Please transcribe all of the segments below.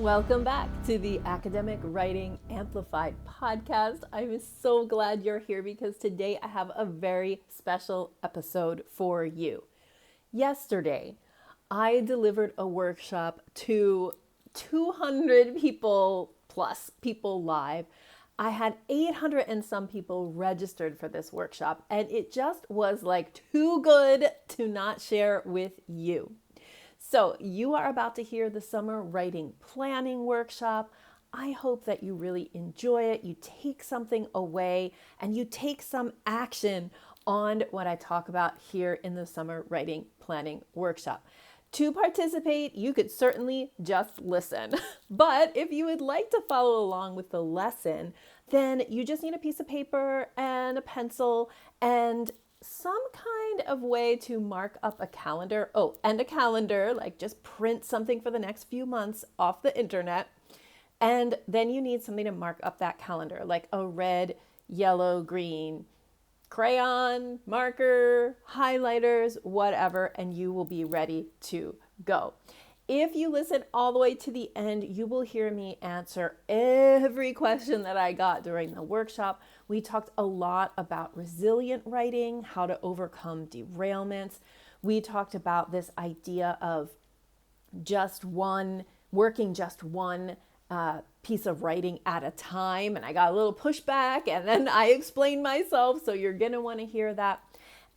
Welcome back to the Academic Writing Amplified podcast. I'm so glad you're here because today I have a very special episode for you. Yesterday, I delivered a workshop to 200 people plus people live. I had 800 and some people registered for this workshop, and it just was like too good to not share with you. So you are about to hear the summer writing planning workshop. I hope that you really enjoy it. You take something away and you take some action on what I talk about here in the summer writing planning workshop. To participate, you could certainly just listen. But if you would like to follow along with the lesson, then you just need a piece of paper and a pencil and some kind of way to mark up a calendar. Oh, and a calendar, like just print something for the next few months off the internet. And then you need something to mark up that calendar, like a red, yellow, green crayon, marker, highlighters, whatever, and you will be ready to go. If you listen all the way to the end, you will hear me answer every question that I got during the workshop. We talked a lot about resilient writing, how to overcome derailments. We talked about this idea of working just one piece of writing at a time. And I got a little pushback and then I explained myself. So you're going to want to hear that.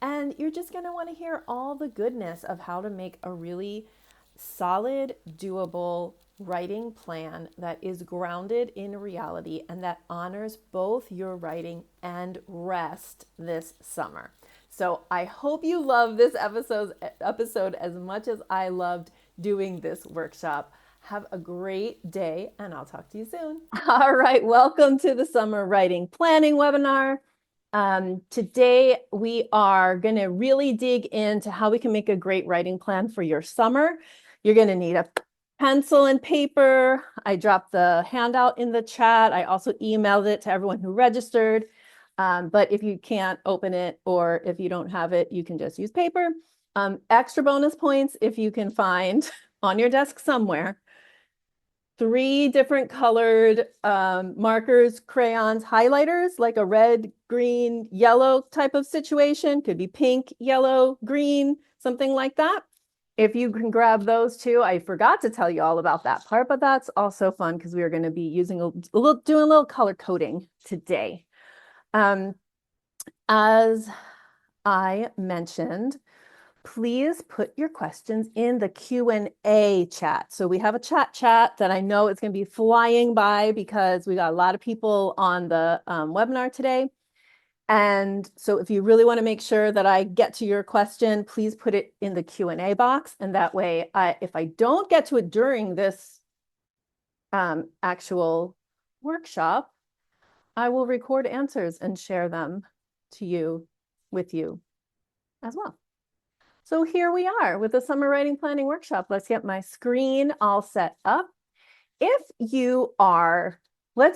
And you're just going to want to hear all the goodness of how to make a really solid, doable writing plan that is grounded in reality and that honors both your writing and rest this summer. So I hope you love this episode as much as I loved doing this workshop. Have a great day and I'll talk to you soon. All right, welcome to the summer writing planning webinar. Today we are going to really dig into how we can make a great writing plan for your summer. You're going to need a pencil and paper. I dropped the handout in the chat. I also emailed it to everyone who registered. But if you can't open it or if you don't have it, you can just use paper. Extra bonus points if you can find on your desk somewhere 3 different colored markers, crayons, highlighters, like a red, green, yellow type of situation. Could be pink, yellow, green, something like that. If you can grab those too, I forgot to tell you all about that part, but that's also fun because we are going to be using doing a little color coding today. As I mentioned, please put your questions in the Q&A chat. So we have a chat that I know is going to be flying by because we got a lot of people on the webinar today. And so if you really want to make sure that I get to your question, please put it in the Q&A box. And that way, if I don't get to it during this actual workshop, I will record answers and share them to you, with you as well. So here we are with the summer writing planning workshop. Let's get my screen all set up. Let's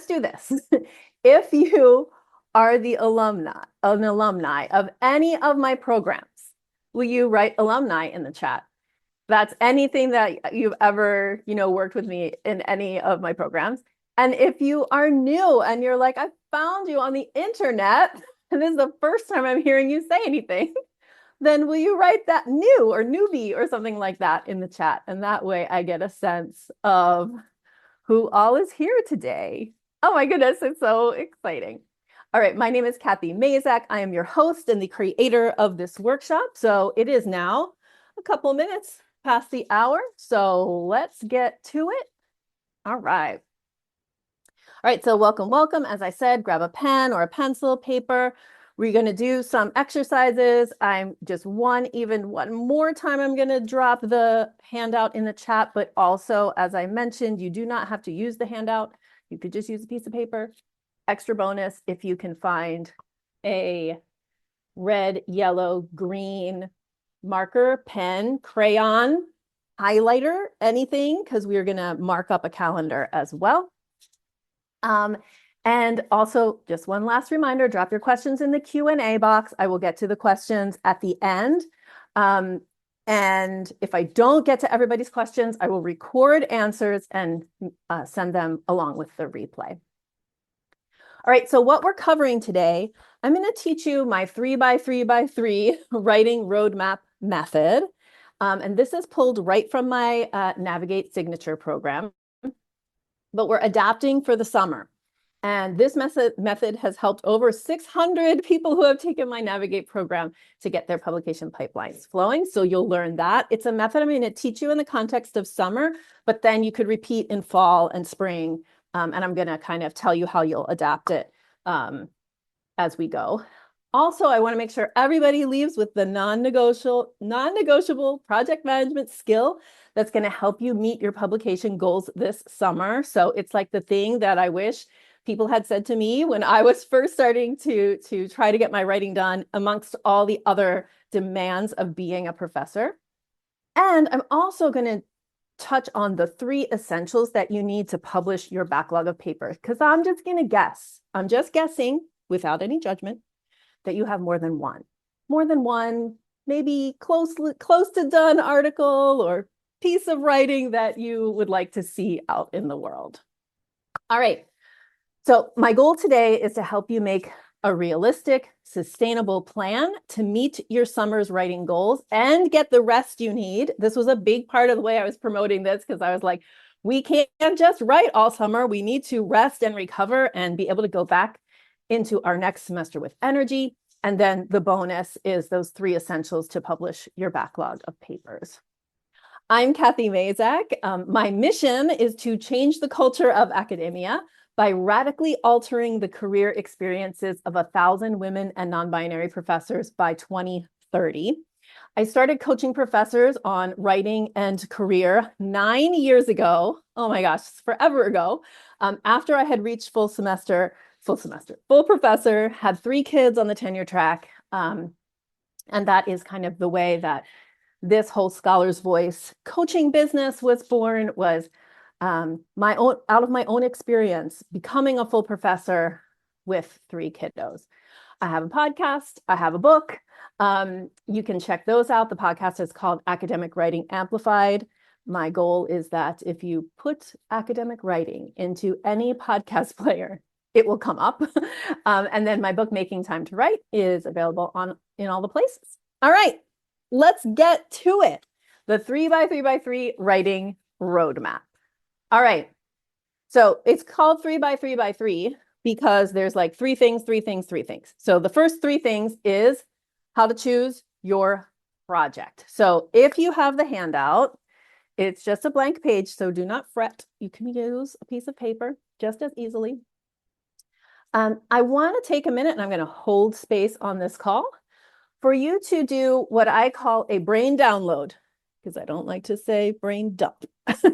do this. If you are an alumni of any of my programs, will you write alumni in the chat? That's anything that you've ever, worked with me in any of my programs. And if you are new and you're like, I found you on the internet, and this is the first time I'm hearing you say anything, then will you write that new or newbie or something like that in the chat? And that way I get a sense of who all is here today. Oh my goodness, it's so exciting. All right, my name is Kathy Mazak. I am your host and the creator of this workshop. So it is now a couple minutes past the hour. So let's get to it. All right. All right, so welcome. As I said, grab a pen or a pencil, paper. We're going to do some exercises. I'm just one more time, I'm going to drop the handout in the chat, but also, as I mentioned, you do not have to use the handout. You could just use a piece of paper. Extra bonus if you can find a red, yellow, green marker, pen, crayon, highlighter, anything, because we're going to mark up a calendar as well. And also, just one last reminder, drop your questions in the Q&A box. I will get to the questions at the end. And if I don't get to everybody's questions, I will record answers and send them along with the replay. All right, so what we're covering today, I'm going to teach you my 3x3x3 writing roadmap method. And this is pulled right from my Navigate Signature program, but we're adapting for the summer. And this method has helped over 600 people who have taken my Navigate program to get their publication pipelines flowing. So you'll learn that. It's a method I'm going to teach you in the context of summer, but then you could repeat in fall and spring. And I'm going to kind of tell you how you'll adapt it as we go. Also, I want to make sure everybody leaves with the non-negotiable project management skill that's going to help you meet your publication goals this summer. So it's like the thing that I wish people had said to me when I was first starting to try to get my writing done amongst all the other demands of being a professor. And I'm also going to touch on the 3 essentials that you need to publish your backlog of papers, because I'm just going to guess. I'm just guessing without any judgment that you have more than one, maybe close to done article or piece of writing that you would like to see out in the world. All right. So my goal today is to help you make a realistic, sustainable plan to meet your summer's writing goals and get the rest you need. This was a big part of the way I was promoting this, because I was like, we can't just write all summer. We need to rest and recover and be able to go back into our next semester with energy. And then the bonus is those 3 essentials to publish your backlog of papers. I'm Kathy Mazak. My mission is to change the culture of academia by radically altering the career experiences of 1,000 women and non-binary professors by 2030. I started coaching professors on writing and career 9 years ago. Oh my gosh, forever ago. After I had reached full professor, had 3 kids on the tenure track. And that is kind of the way that this whole Scholar's Voice coaching business was born, was out of my own experience, becoming a full professor with 3 kiddos. I have a podcast, I have a book. You can check those out. The podcast is called Academic Writing Amplified. My goal is that if you put academic writing into any podcast player, it will come up. And then my book, Making Time to Write, is available in all the places. All right, let's get to it. The 3x3x3 writing roadmap. All right, so it's called 3x3x3 because there's like 3 things. So the first 3 things is how to choose your project. So if you have the handout, it's just a blank page, so do not fret. You can use a piece of paper just as easily. I want to take a minute, and I'm going to hold space on this call for you to do what I call a brain download, because I don't like to say brain dump.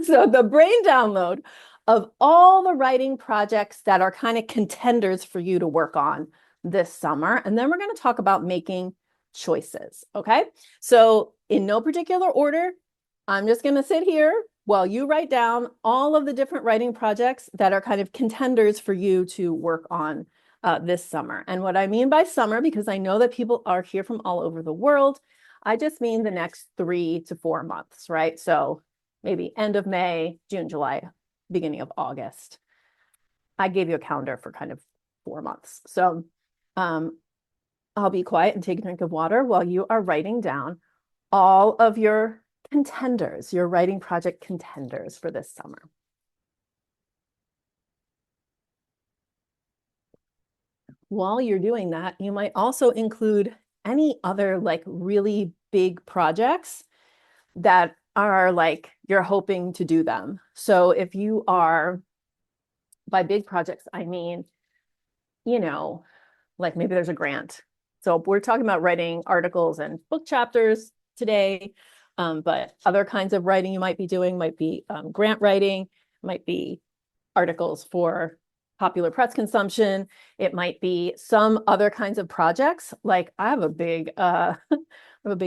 So the brain download of all the writing projects that are kind of contenders for you to work on this summer. And then we're going to talk about making choices. Okay. So in no particular order, I'm just going to sit here while you write down all of the different writing projects that are kind of contenders for you to work on this summer. And what I mean by summer, because I know that people are here from all over the world, I just mean the next 3 to 4 months, right? So maybe end of May, June, July, beginning of August. I gave you a calendar for kind of 4 months. So I'll be quiet and take a drink of water while you are writing down all of your contenders, your writing project contenders for this summer. While you're doing that, you might also include any other like really big projects that are like you're hoping to do them. So if you are, by big projects, I mean, like maybe there's a grant. So we're talking about writing articles and book chapters today, but other kinds of writing you might be doing might be grant writing, might be articles for popular press consumption. It might be some other kinds of projects. Like I have a big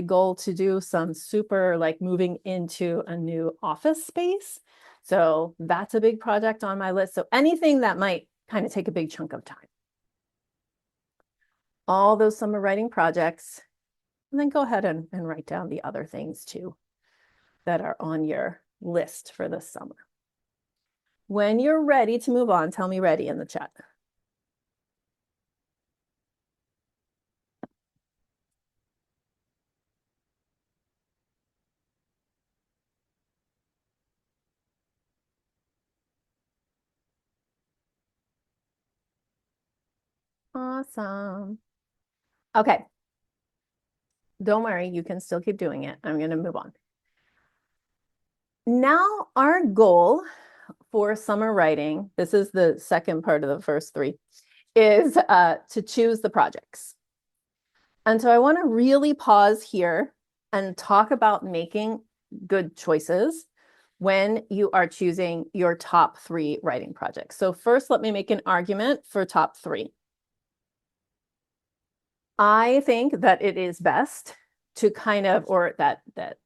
goal to do some super like moving into a new office space. So that's a big project on my list. So anything that might kind of take a big chunk of time. All those summer writing projects, And then go ahead and write down the other things too that are on your list for this summer. When you're ready to move on, tell me ready in the chat. Awesome. Okay. Don't worry, you can still keep doing it. I'm going to move on. Now, our goal for summer writing, this is the second part of the first three, is to choose the projects. And so I want to really pause here and talk about making good choices when you are choosing your top three writing projects. So first, let me make an argument for top three. I think that it is best to kind of, or that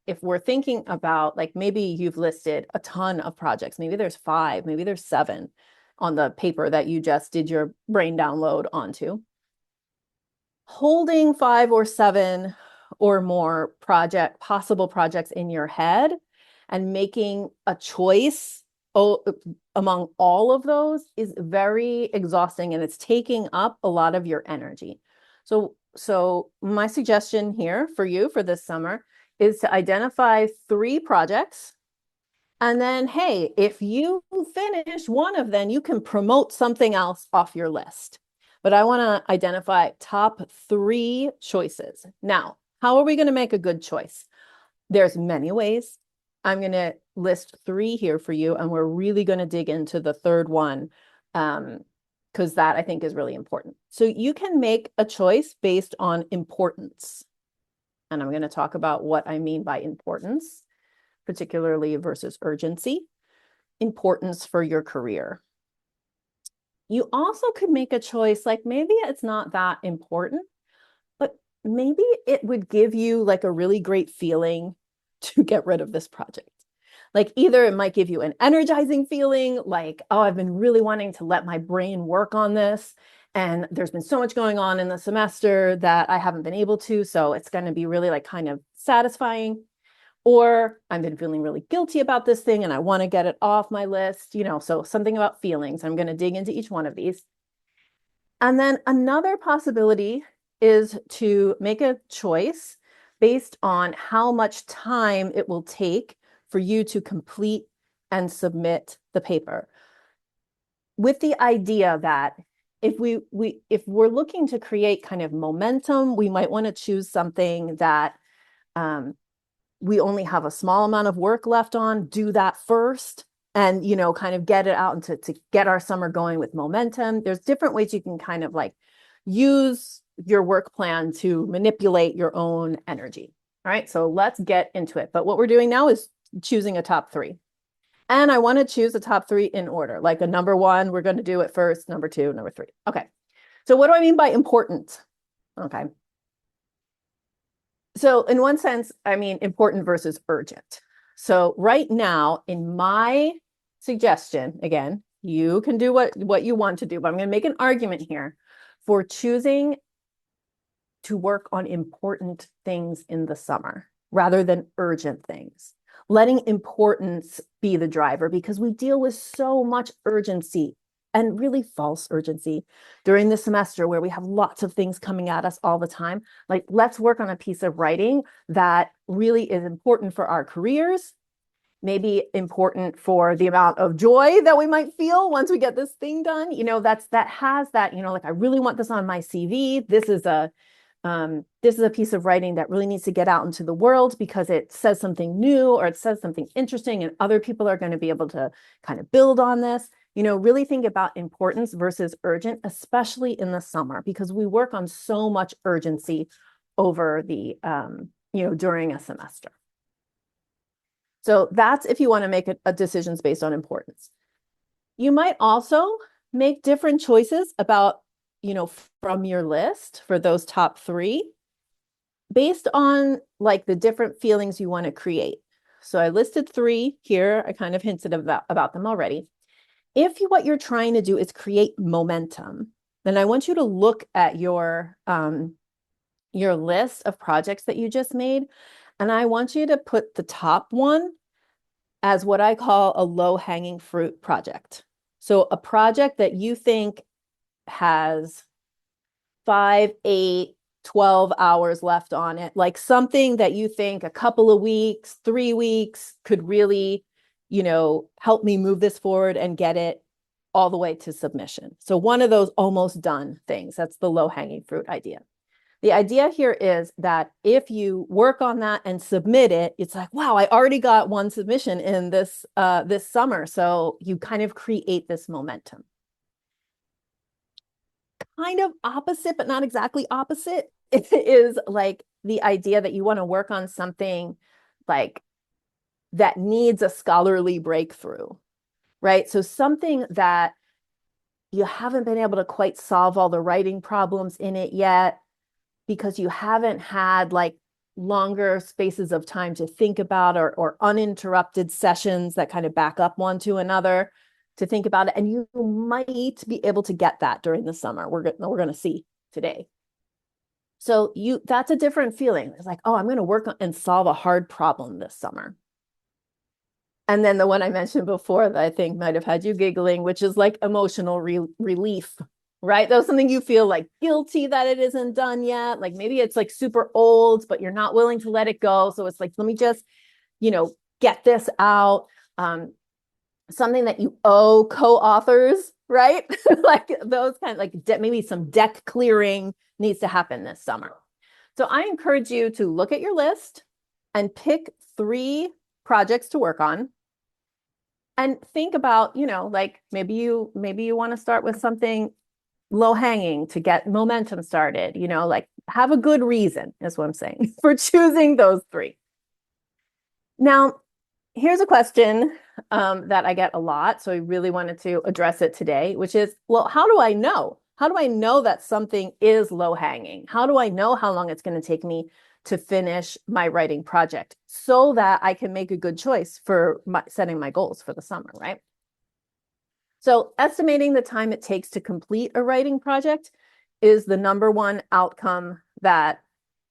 if we're thinking about, like, maybe you've listed a ton of projects, maybe there's 5, maybe there's 7 on the paper that you just did your brain download onto. Holding 5 or 7 or more possible projects in your head and making a choice among all of those is very exhausting, and it's taking up a lot of your energy. So my suggestion here for you for this summer is to identify 3 projects. And then, hey, if you finish one of them, you can promote something else off your list. But I want to identify top 3 choices. Now, how are we going to make a good choice? There's many ways. I'm going to list 3 here for you, and we're really going to dig into the third one, because that I think is really important. So you can make a choice based on importance. And I'm going to talk about what I mean by importance, particularly versus urgency. Importance for your career. You also could make a choice, like maybe it's not that important, but maybe it would give you like a really great feeling to get rid of this project. Like either it might give you an energizing feeling, like, oh, I've been really wanting to let my brain work on this, and there's been so much going on in the semester that I haven't been able to, so it's going to be really like kind of satisfying. Or I've been feeling really guilty about this thing and I want to get it off my list, so something about feelings. I'm going to dig into each one of these. And then another possibility is to make a choice based on how much time it will take for you to complete and submit the paper, with the idea that if we're looking to create kind of momentum, we might want to choose something that we only have a small amount of work left on. Do that first, and kind of get it out and to get our summer going with momentum. There's different ways you can kind of like use your work plan to manipulate your own energy. All right, so let's get into it. But what we're doing now is choosing a top 3. And I want to choose a top 3 in order, like a number 1, we're going to do it first, number 2, number 3. Okay. So what do I mean by important? Okay. So in one sense, I mean important versus urgent. So right now, in my suggestion, again, you can do what you want to do, but I'm going to make an argument here for choosing to work on important things in the summer rather than urgent things. Letting importance be the driver, because we deal with so much urgency and really false urgency during the semester where we have lots of things coming at us all the time. Like, let's work on a piece of writing that really is important for our careers, maybe important for the amount of joy that we might feel once we get this thing done. That has that, like, I really want this on my CV. This is a piece of writing that really needs to get out into the world because it says something new or it says something interesting, and other people are going to be able to kind of build on this. Really think about importance versus urgent, especially in the summer, because we work on so much urgency over the, during a semester. So that's if you want to make a decisions based on importance. You might also make different choices about, from your list for those top 3 based on like the different feelings you want to create. So I listed 3 here. I kind of hinted about them already. If what you're trying to do is create momentum, then I want you to look at your your list of projects that you just made, and I want you to put the top one as what I call a low-hanging fruit project. So a project that you think has 5, 8, 12 hours left on it, like something that you think a couple of weeks, 3 weeks could really, help me move this forward and get it all the way to submission. So one of those almost done things, that's the low-hanging fruit idea. The idea here is that if you work on that and submit it, it's like, wow, I already got one submission in this summer. So you kind of create this momentum. Kind of opposite, but not exactly opposite. It is like the idea that you want to work on something like that needs a scholarly breakthrough, right? So something that you haven't been able to quite solve all the writing problems in it yet because you haven't had like longer spaces of time to think about or uninterrupted sessions that kind of back up one to another to think about it. And you might be able to get that during the summer. We're going to see today. So that's a different feeling. It's like, oh, I'm going to work on and solve a hard problem this summer. And then the one I mentioned before that I think might have had you giggling, which is like emotional relief, right? That was something you feel like guilty that it isn't done yet. Like maybe it's like super old, but you're not willing to let it go. So it's like, let me just, get this out. Something that you owe co-authors, right? Like those kind of like maybe some deck clearing needs to happen this summer. So I encourage you to look at your list and pick 3 projects to work on and think about, like maybe you want to start with something low hanging to get momentum started, like have a good reason is what I'm saying for choosing those 3. Now, here's a question that I get a lot. So I really wanted to address it today, which is, well, how do I know? How do I know that something is low hanging? How do I know how long it's going to take me to finish my writing project so that I can make a good choice for setting my goals for the summer, right? So estimating the time it takes to complete a writing project is the number one outcome that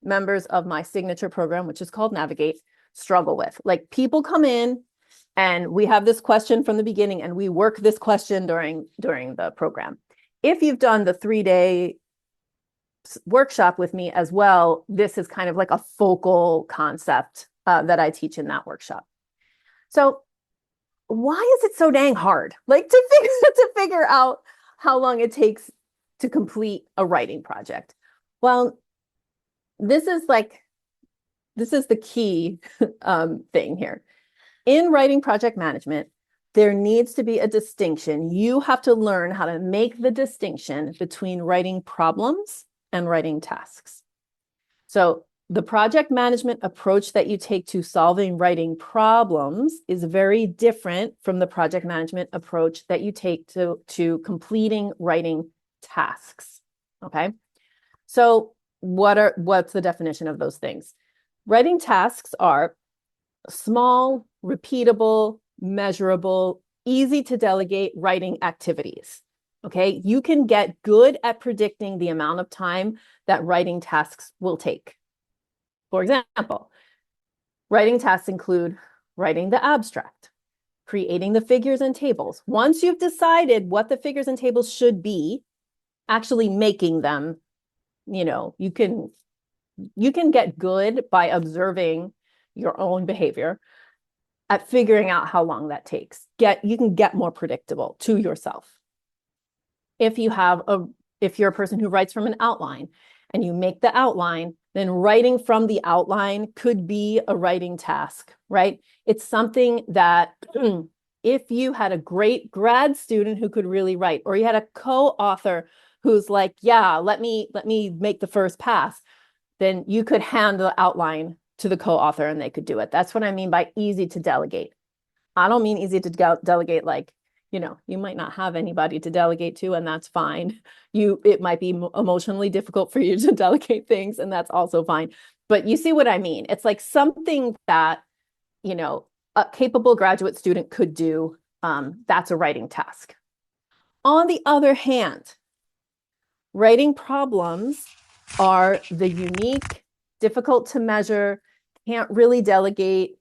members of my signature program, which is called Navigate, struggle with. Like people come in and we have this question from the beginning and we work this question during the program. If you've done the 3-day workshop with me as well, this is kind of like a focal concept that I teach in that workshop. So why is it so dang hard? Like to figure out how long it takes to complete a writing project? Well, this is the key thing here. In writing project management, there needs to be a distinction. You have to learn how to make the distinction between writing problems and writing tasks. So the project management approach that you take to solving writing problems is very different from the project management approach that you take to completing writing tasks. Okay. So what's the definition of those things? Writing tasks are small, repeatable, measurable, easy to delegate writing activities. Okay. You can get good at predicting the amount of time that writing tasks will take. For example, writing tasks include writing the abstract, creating the figures and tables. Once you've decided what the figures and tables should be, actually making them, you can get good by observing your own behavior at figuring out how long that takes. You can get more predictable to yourself. If you're a person who writes from an outline and you make the outline, then writing from the outline could be a writing task, right? It's something that if you had a great grad student who could really write, or you had a co-author who's like, yeah, let me make the first pass, then you could hand the outline to the co-author and they could do it. That's what I mean by easy to delegate. I don't mean easy to delegate like, you might not have anybody to delegate to, and that's fine. It might be emotionally difficult for you to delegate things, and that's also fine. But you see what I mean? It's like something that, a capable graduate student could do. That's a writing task. On the other hand, writing problems are the unique, difficult to measure, can't really delegate,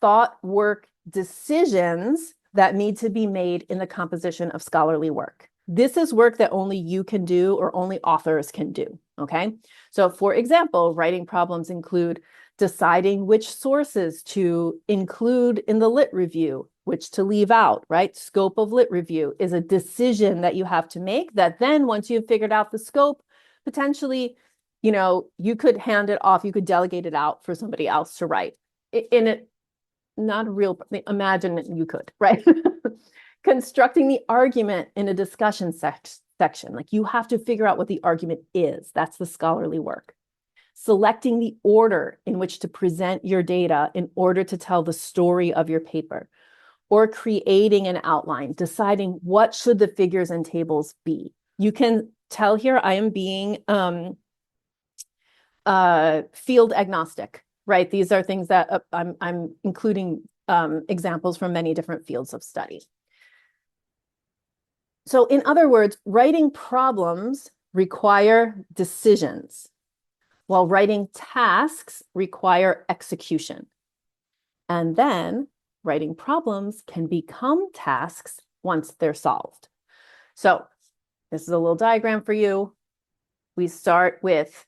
thought work decisions that need to be made in the composition of scholarly work. This is work that only you can do or only authors can do, okay? So for example, writing problems include deciding which sources to include in the lit review, which to leave out, right? Scope of lit review is a decision that you have to make that then once you've figured out the scope, potentially, you could hand it off, you could delegate it out for somebody else to write. In it, not a real, imagine you could, right? Constructing the argument in a discussion section, like you have to figure out what the argument is. That's the scholarly work. Selecting the order in which to present your data in order to tell the story of your paper, or creating an outline, deciding what should the figures and tables be. You can tell here I am being field agnostic, right? These are things that I'm including examples from many different fields of study. So in other words, writing problems require decisions, while writing tasks require execution. And then writing problems can become tasks once they're solved. So this is a little diagram for you. We start with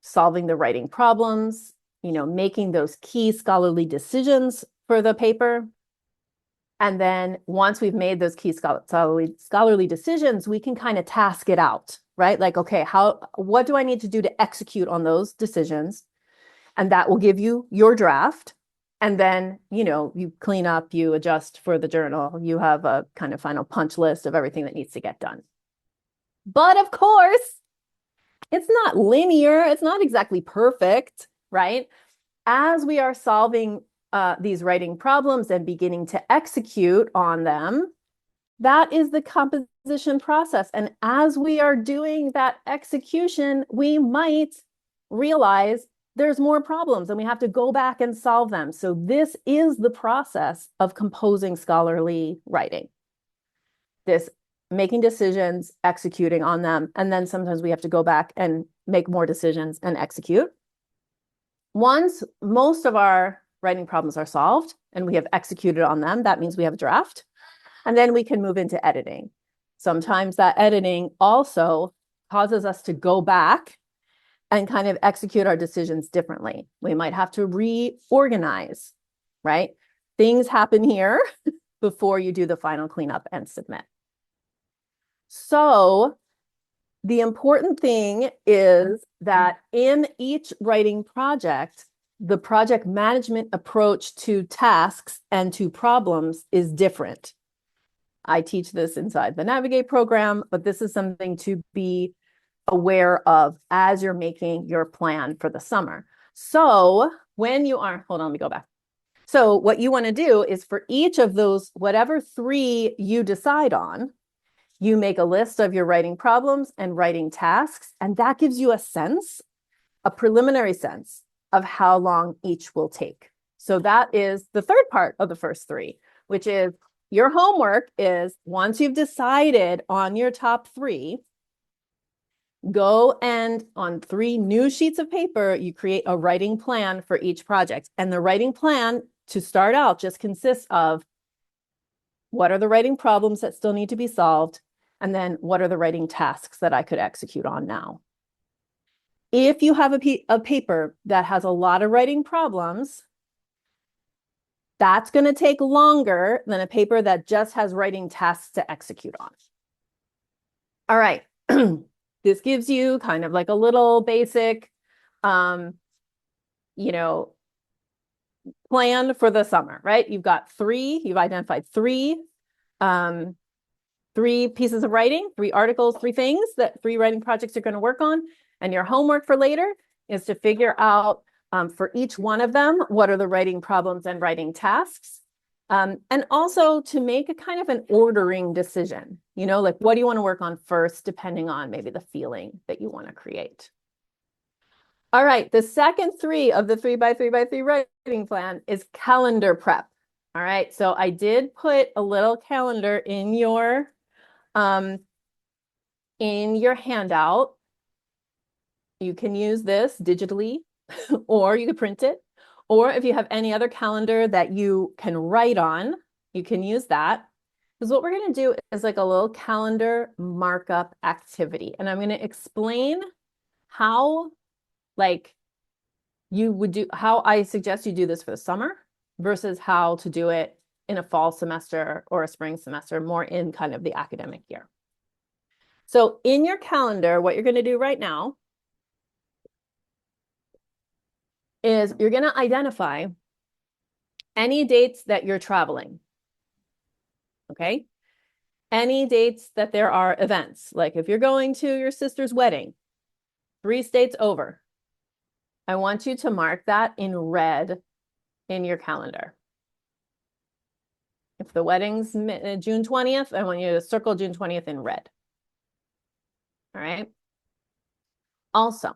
solving the writing problems, making those key scholarly decisions for the paper. And then once we've made those key scholarly decisions, we can kind of task it out, right? Like, okay, what do I need to do to execute on those decisions? And that will give you your draft. And then, you clean up, you adjust for the journal, you have a kind of final punch list of everything that needs to get done. But of course, it's not linear. It's not exactly perfect, right? As we are solving these writing problems and beginning to execute on them, that is the composition process. And as we are doing that execution, we might realize there's more problems and we have to go back and solve them. So this is the process of composing scholarly writing. This making decisions, executing on them, and then sometimes we have to go back and make more decisions and execute. Once most of our writing problems are solved and we have executed on them, that means we have a draft. And then we can move into editing. Sometimes that editing also causes us to go back and kind of execute our decisions differently. We might have to reorganize, right? Things happen here before you do the final cleanup and submit. So the important thing is that in each writing project, the project management approach to tasks and to problems is different. I teach this inside the Navigate program, but this is something to be aware of as you're making your plan for the summer. So when you are, hold on, let me go back. So what you want to do is for each of those, whatever 3 you decide on, you make a list of your writing problems and writing tasks, and that gives you a sense, a preliminary sense of how long each will take. So that is the third part of the first 3, which is your homework is once you've decided on your top 3, go and on 3 new sheets of paper, you create a writing plan for each project. And the writing plan to start out just consists of what are the writing problems that still need to be solved? And then what are the writing tasks that I could execute on now? If you have a paper that has a lot of writing problems, that's going to take longer than a paper that just has writing tasks to execute on. All right. This gives you kind of like a little basic, plan for the summer, right? You've identified 3 pieces of writing, 3 articles, 3 things that 3 writing projects you're going to work on. And your homework for later is to figure out for each one of them, what are the writing problems and writing tasks? And also to make a kind of an ordering decision, like what do you want to work on first, depending on maybe the feeling that you want to create. All right, the second 3 of the 3x3x3 writing plan is calendar prep. All right, so I did put a little calendar in your handout. You can use this digitally, or you could print it. Or if you have any other calendar that you can write on, you can use that. Because what we're going to do is like a little calendar markup activity. And I'm going to explain how, like, you would do, how I suggest you do this for the summer versus how to do it in a fall semester or a spring semester, more in kind of the academic year. So in your calendar, what you're going to do right now is you're going to identify any dates that you're traveling. Okay. Any dates that there are events, like if you're going to your sister's wedding, 3 states over, I want you to mark that in red in your calendar. If the wedding's June 20th, I want you to circle June 20th in red. All right. Also,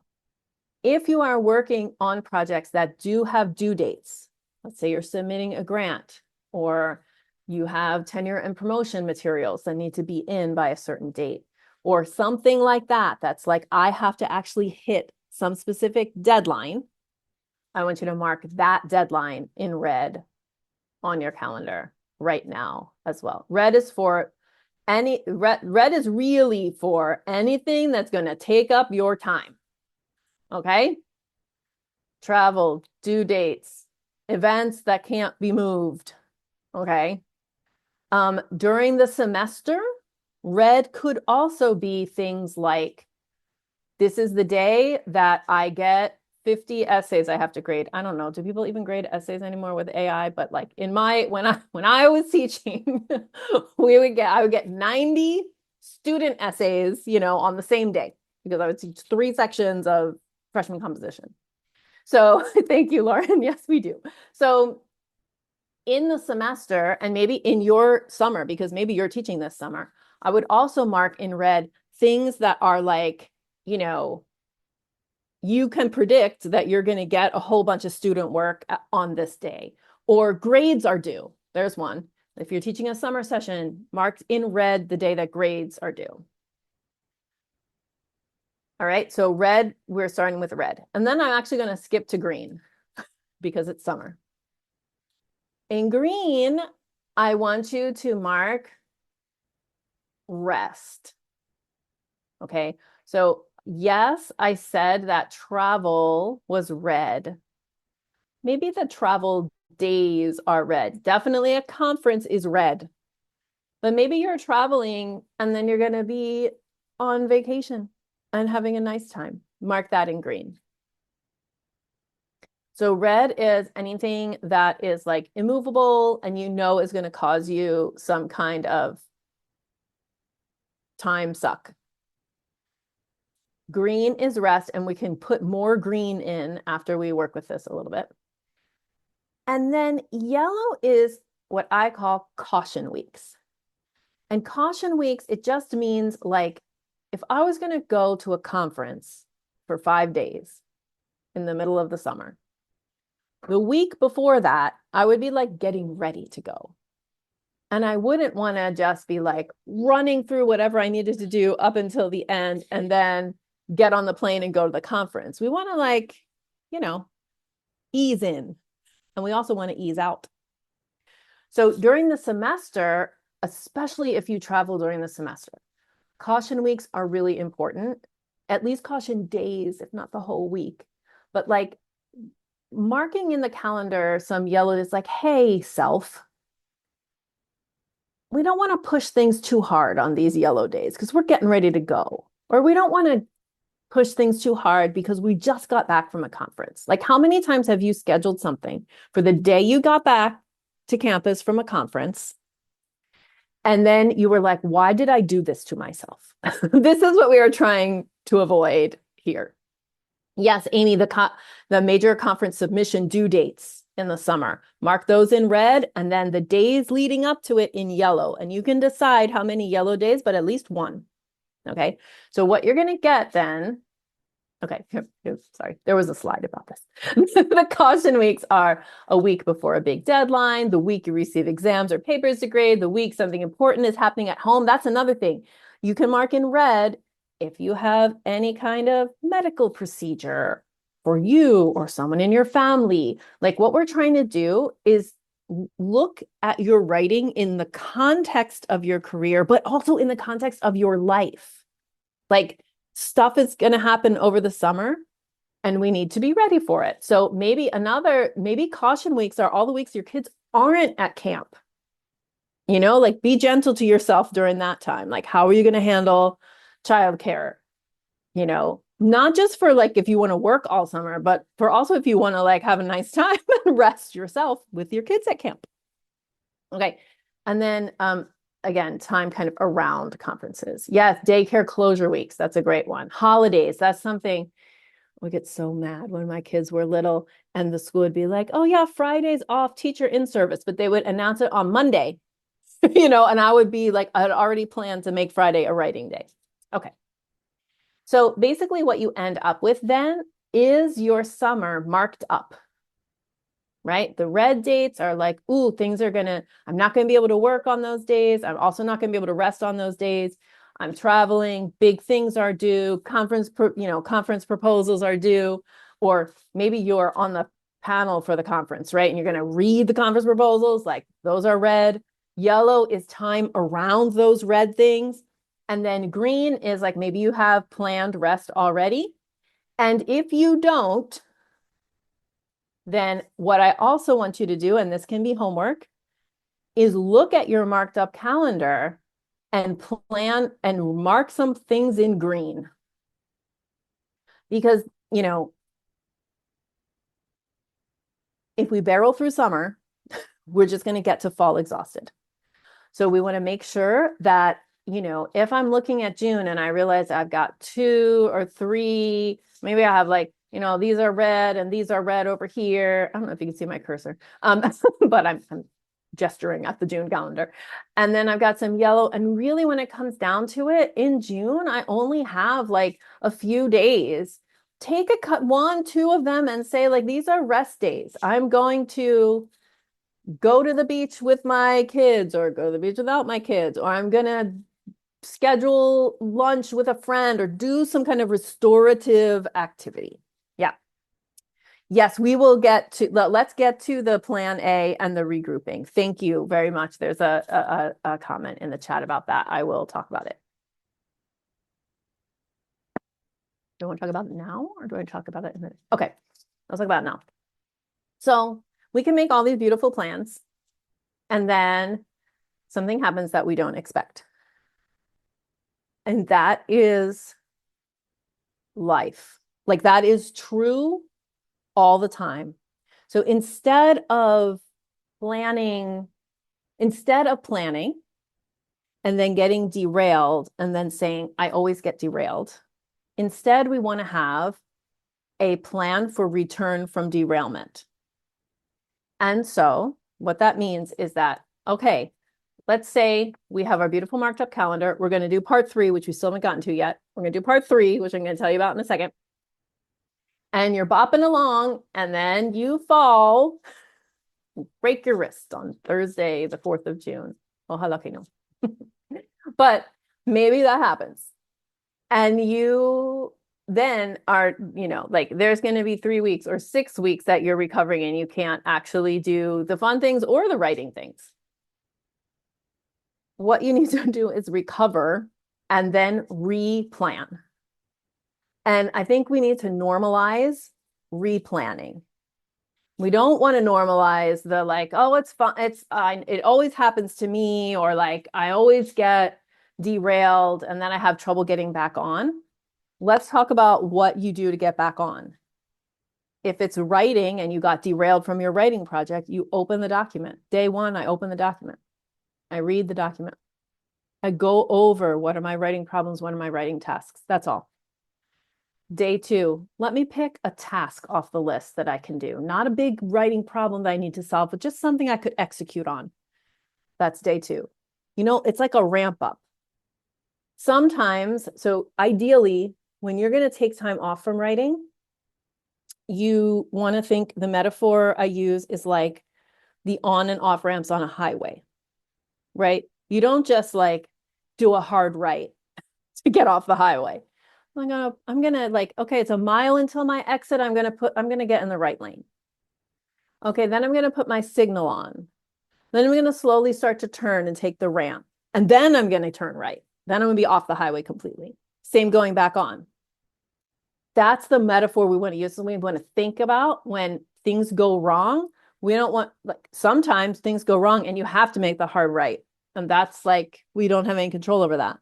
if you are working on projects that do have due dates, let's say you're submitting a grant or you have tenure and promotion materials that need to be in by a certain date or something like that, that's like, I have to actually hit some specific deadline. I want you to mark that deadline in red on your calendar right now as well. Red is for red is really for anything that's going to take up your time. Okay? Travel, due dates, events that can't be moved. Okay? During the semester, red could also be things like, this is the day that I get 50 essays I have to grade. I don't know. Do people even grade essays anymore with AI? But like in my, when I was teaching, I would get 90 student essays, on the same day because I would teach 3 sections of freshman composition. So thank you, Lauren. Yes, we do. So in the semester and maybe in your summer, because maybe you're teaching this summer, I would also mark in red things that are like, you can predict that you're going to get a whole bunch of student work on this day, or grades are due. There's one. If you're teaching a summer session, marked in red the day that grades are due. All right, so red, we're starting with red. And then I'm actually going to skip to green because it's summer. In green, I want you to mark rest. Okay, so yes, I said that travel was red. Maybe the travel days are red. Definitely a conference is red. But maybe you're traveling and then you're going to be on vacation and having a nice time. Mark that in green. So red is anything that is like immovable and is going to cause you some kind of time suck. Green is rest, and we can put more green in after we work with this a little bit. And then yellow is what I call caution weeks. And caution weeks, it just means like, if I was going to go to a conference for 5 days in the middle of the summer, the week before that, I would be like getting ready to go. And I wouldn't want to just be like running through whatever I needed to do up until the end and then get on the plane and go to the conference. We want to like, ease in. And we also want to ease out. So during the semester, especially if you travel during the semester, caution weeks are really important, at least caution days, if not the whole week. But like marking in the calendar some yellow is like, hey, self, we don't want to push things too hard on these yellow days because we're getting ready to go. Or we don't want to push things too hard because we just got back from a conference. Like, how many times have you scheduled something for the day you got back to campus from a conference? And then you were like, why did I do this to myself? This is what we are trying to avoid here. Yes, Amy, the major conference submission due dates in the summer, mark those in red, and then the days leading up to it in yellow. And you can decide how many yellow days, but at least one. Okay, so what you're going to get then, okay, sorry, there was a slide about this. The caution weeks are a week before a big deadline, the week you receive exams or papers to grade, the week something important is happening at home. That's another thing. You can mark in red if you have any kind of medical procedure for you or someone in your family, like what we're trying to do is look at your writing in the context of your career, but also in the context of your life. Like stuff is going to happen over the summer and we need to be ready for it. So maybe caution weeks are all the weeks your kids aren't at camp. Like be gentle to yourself during that time. Like, how are you going to handle childcare? Not just for like if you want to work all summer, but for also if you want to like have a nice time and rest yourself with your kids at camp. Okay. And then again, time kind of around conferences. Yes, daycare closure weeks. That's a great one. Holidays. That's something we get so mad when my kids were little and the school would be like, oh yeah, Friday's off, teacher in service, but they would announce it on Monday, and I would be like, I'd already planned to make Friday a writing day. Okay. So basically what you end up with then is your summer marked up, right? The red dates are like, ooh, I'm not going to be able to work on those days. I'm also not going to be able to rest on those days. I'm traveling, big things are due, conference proposals are due, or maybe you're on the panel for the conference, right? And you're going to read the conference proposals, like those are red. Yellow is time around those red things. And then green is like maybe you have planned rest already. And if you don't, then what I also want you to do, and this can be homework, is look at your marked up calendar and plan and mark some things in green. Because, if we barrel through summer, we're just going to get to fall exhausted. So we want to make sure that, if I'm looking at June and I realize I've got 2 or 3, maybe I have like, these are red and these are red over here. I don't know if you can see my cursor, but I'm gesturing at the June calendar. And then I've got some yellow. And really, when it comes down to it, in June, I only have like a few days. Take a cut, 1, 2 of them and say, like, these are rest days. I'm going to go to the beach with my kids or go to the beach without my kids, or I'm going to schedule lunch with a friend or do some kind of restorative activity. Yeah. Yes, let's get to the plan A and the regrouping. Thank you very much. There's a comment in the chat about that. I will talk about it. Do I want to talk about it now or do I talk about it in a minute? Okay, let's talk about it now. So we can make all these beautiful plans and then something happens that we don't expect. And that is life. Like that is true all the time. So instead of planning and then getting derailed and then saying, I always get derailed, instead we want to have a plan for return from derailment. And so what that means is that, okay, let's say we have our beautiful marked up calendar. We're going to do part 3, which we still haven't gotten to yet. We're going to do part 3, which I'm going to tell you about in a second. And you're bopping along and then you fall, break your wrist on Thursday, the 4th of June. Oh, how lucky, no. But maybe that happens. And you then are, like there's going to be 3 weeks or 6 weeks that you're recovering and you can't actually do the fun things or the writing things. What you need to do is recover and then replan. And I think we need to normalize replanning. We don't want to normalize the like, oh, it's fun. It's fine. It always happens to me, or like I always get derailed and then I have trouble getting back on. Let's talk about what you do to get back on. If it's writing and you got derailed from your writing project, you open the document. Day 1, I open the document. I read the document. I go over what are my writing problems, what are my writing tasks. That's all. Day 2, let me pick a task off the list that I can do. Not a big writing problem that I need to solve, but just something I could execute on. That's day 2. It's like a ramp up. Sometimes, so ideally, when you're going to take time off from writing, you want to think the metaphor I use is like the on and off ramps on a highway, right? You don't just like do a hard right to get off the highway. I'm gonna like, okay, it's a mile until my exit. I'm gonna get in the right lane. Okay, then I'm gonna put my signal on. Then I'm gonna slowly start to turn and take the ramp. And then I'm gonna turn right. Then I'm gonna be off the highway completely. Same going back on. That's the metaphor we want to use. And we want to think about when things go wrong. We don't want, like, sometimes things go wrong and you have to make the hard right. And that's like, we don't have any control over that.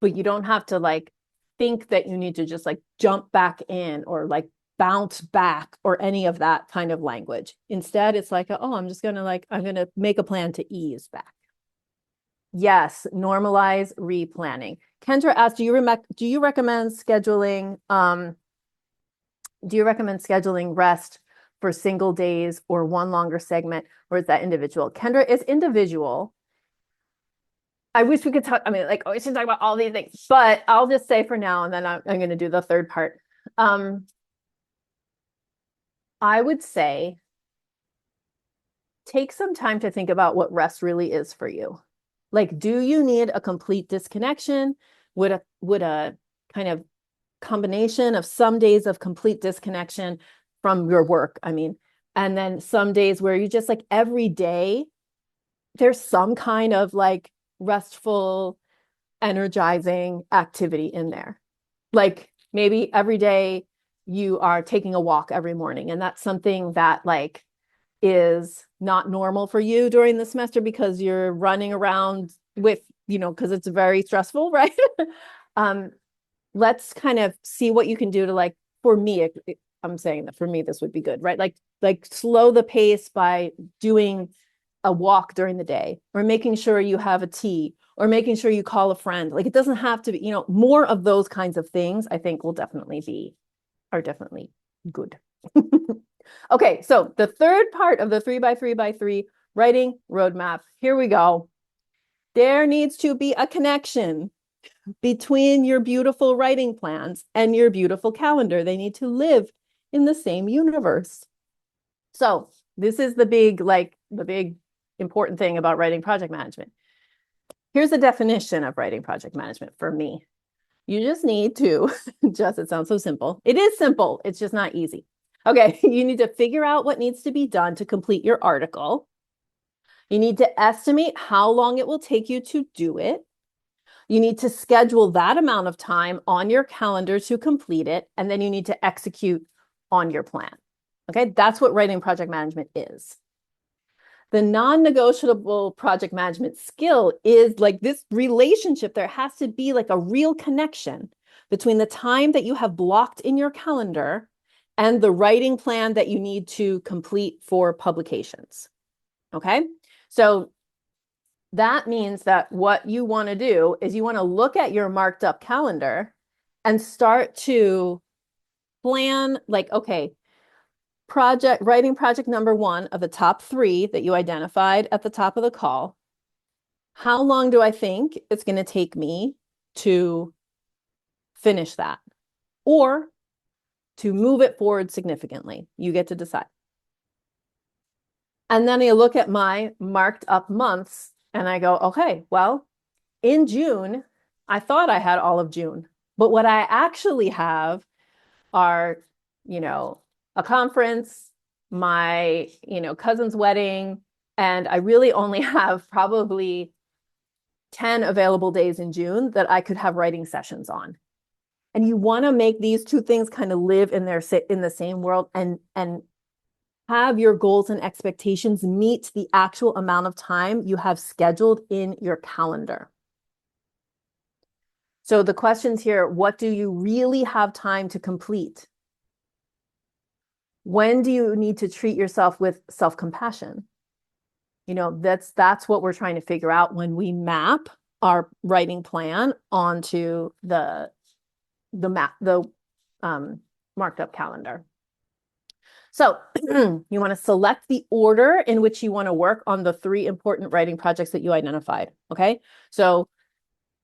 But you don't have to like think that you need to just like jump back in or like bounce back or any of that kind of language. Instead, it's like, oh, I'm gonna make a plan to ease back. Yes, normalize replanning. Kendra asked, do you recommend scheduling rest for single days or one longer segment, or is that individual? Kendra, it's individual. I wish we could talk. I mean, like, we should talk about all these things, but I'll just say for now, and then I'm going to do the third part. I would say take some time to think about what rest really is for you. Like, do you need a complete disconnection? Would a kind of combination of some days of complete disconnection from your work, I mean, and then some days where you just like every day there's some kind of like restful, energizing activity in there. Like maybe every day you are taking a walk every morning, and that's something that like is not normal for you during the semester because you're running around with, because it's very stressful, right? um, let's kind of see what you can do to like, for me, I'm saying that for me, this would be good, right? Like slow the pace by doing a walk during the day, or making sure you have a tea, or making sure you call a friend. Like it doesn't have to be, more of those kinds of things I think are definitely good. Okay, so the third part of the 3x3x3 writing roadmap, here we go. There needs to be a connection between your beautiful writing plans and your beautiful calendar. They need to live in the same universe. So this is the big important thing about writing project management. Here's the definition of writing project management for me. You just need to, it sounds so simple. It is simple. It's just not easy. Okay, you need to figure out what needs to be done to complete your article. You need to estimate how long it will take you to do it. You need to schedule that amount of time on your calendar to complete it, and then you need to execute on your plan. Okay, that's what writing project management is. The non-negotiable project management skill is like this relationship. There has to be like a real connection between the time that you have blocked in your calendar and the writing plan that you need to complete for publications. Okay, so that means that what you want to do is you want to look at your marked up calendar and start to plan, like, okay, writing project number 1 of the top 3 that you identified at the top of the call. How long do I think it's going to take me to finish that, or to move it forward significantly? You get to decide. And then I look at my marked up months and I go, okay, well, in June, I thought I had all of June, but what I actually have are, a conference, my, cousin's wedding, and I really only have probably 10 available days in June that I could have writing sessions on. And you want to make these two things kind of live in the same world, and have your goals and expectations meet the actual amount of time you have scheduled in your calendar. So the questions here, what do you really have time to complete? When do you need to treat yourself with self-compassion? That's what we're trying to figure out when we map our writing plan onto the marked up calendar. So you want to select the order in which you want to work on the 3 important writing projects that you identified. Okay, so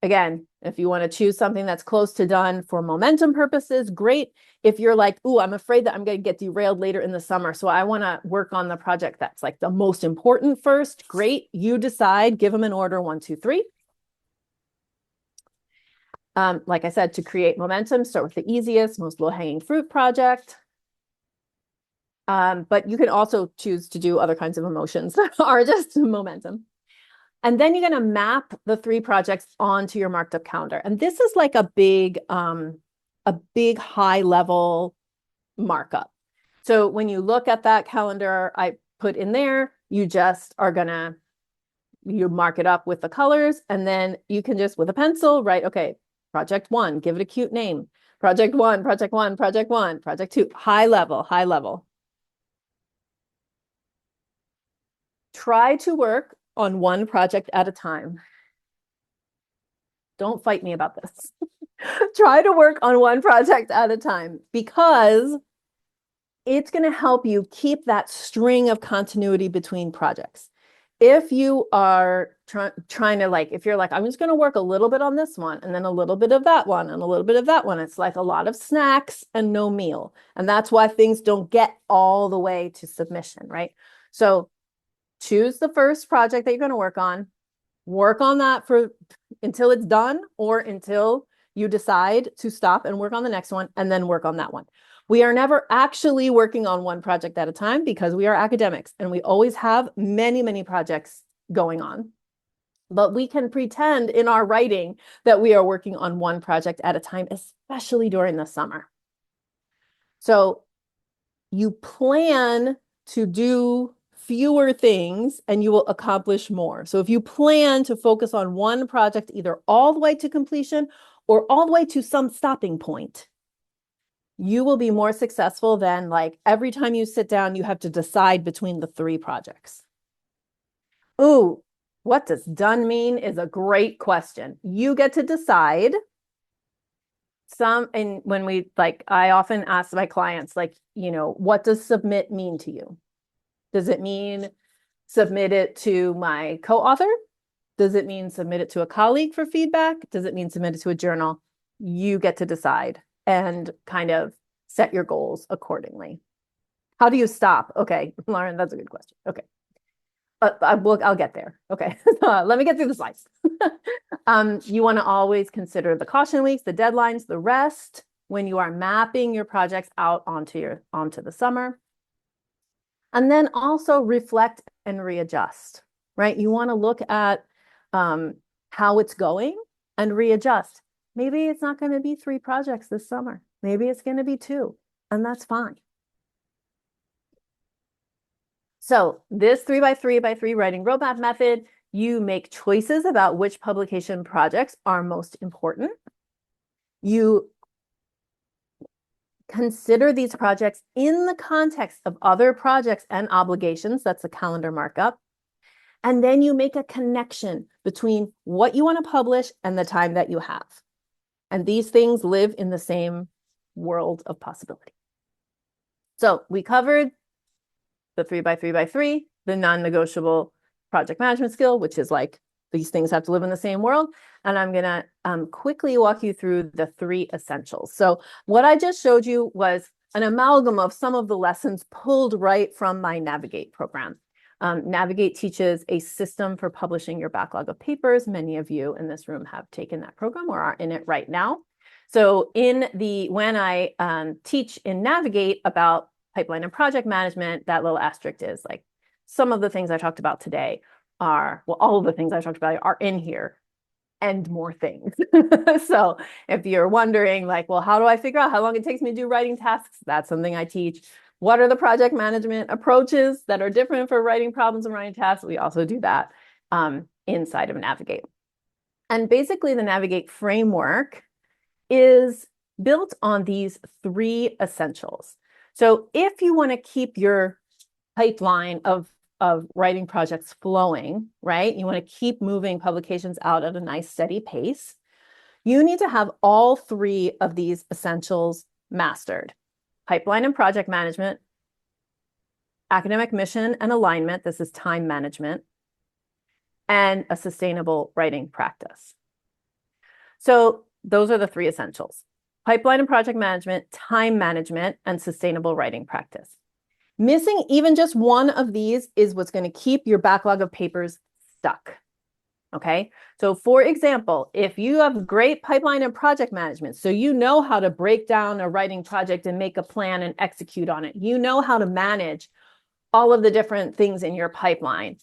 again, if you want to choose something that's close to done for momentum purposes, great. If you're like, ooh, I'm afraid that I'm going to get derailed later in the summer, so I want to work on the project that's like the most important first, great. You decide, give them an order, 1, 2, 3. Like I said, to create momentum, start with the easiest, most low-hanging fruit project. But you can also choose to do other kinds of emotions that are just momentum. And then you're going to map the 3 projects onto your marked up calendar. And this is like a big high level markup. So when you look at that calendar I put in there, you just are gonna, you mark it up with the colors, and then you can just with a pencil write, okay, project 1, give it a cute name. Project 1, project 1, project 1, project 2, high level, high level. Try to work on one project at a time. Don't fight me about this. Try to work on one project at a time, because it's going to help you keep that string of continuity between projects. If you are trying to, like, if you're like, I'm just going to work a little bit on this one and then a little bit of that one and a little bit of that one, it's like a lot of snacks and no meal. And that's why things don't get all the way to submission, right? So choose the first project that you're going to work on that for until it's done, or until you decide to stop and work on the next one, and then work on that one. We are never actually working on one project at a time because we are academics and we always have many, many projects going on. But we can pretend in our writing that we are working on one project at a time, especially during the summer. So you plan to do fewer things and you will accomplish more. So if you plan to focus on one project, either all the way to completion or all the way to some stopping point, you will be more successful than, like, every time you sit down, you have to decide between the 3 projects. Ooh, what does done mean is a great question. You get to decide. And when we, like, I often ask my clients, like, what does submit mean to you? Does it mean submit it to my co-author? Does it mean submit it to a colleague for feedback? Does it mean submit it to a journal? You get to decide and kind of set your goals accordingly. How do you stop? Okay, Lauren, that's a good question. Okay. I'll get there. Okay, let me get through the slides. You want to always consider the caution weeks, the deadlines, the rest when you are mapping your projects out onto the summer. And then also reflect and readjust, right? You want to look at how it's going and readjust. Maybe it's not going to be 3 projects this summer. Maybe it's going to be 2, and that's fine. So this 3x3x3 writing roadmap method, you make choices about which publication projects are most important. You consider these projects in the context of other projects and obligations. That's a calendar markup. And then you make a connection between what you want to publish and the time that you have. And these things live in the same world of possibility. So we covered the 3x3x3, the non-negotiable project management skill, which is like these things have to live in the same world. And I'm going to quickly walk you through the 3 essentials. So what I just showed you was an amalgam of some of the lessons pulled right from my Navigate program. Navigate teaches a system for publishing your backlog of papers. Many of you in this room have taken that program or are in it right now. So when I teach in Navigate about pipeline and project management, that little asterisk is like, some of the things I talked about today are, well, all of the things I talked about are in here and more things. So if you're wondering, like, well, how do I figure out how long it takes me to do writing tasks? That's something I teach. What are the project management approaches that are different for writing problems and writing tasks? We also do that inside of Navigate. And basically the Navigate framework is built on these 3 essentials. So if you want to keep your pipeline of writing projects flowing, right? You want to keep moving publications out at a nice steady pace. You need to have all 3 of these essentials mastered: pipeline and project management, academic mission and alignment, this is time management, and a sustainable writing practice. So those are the 3 essentials: pipeline and project management, time management, and sustainable writing practice. Missing even just one of these is what's going to keep your backlog of papers stuck. Okay. So for example, if you have great pipeline and project management, so you know how to break down a writing project and make a plan and execute on it, you know how to manage all of the different things in your pipeline.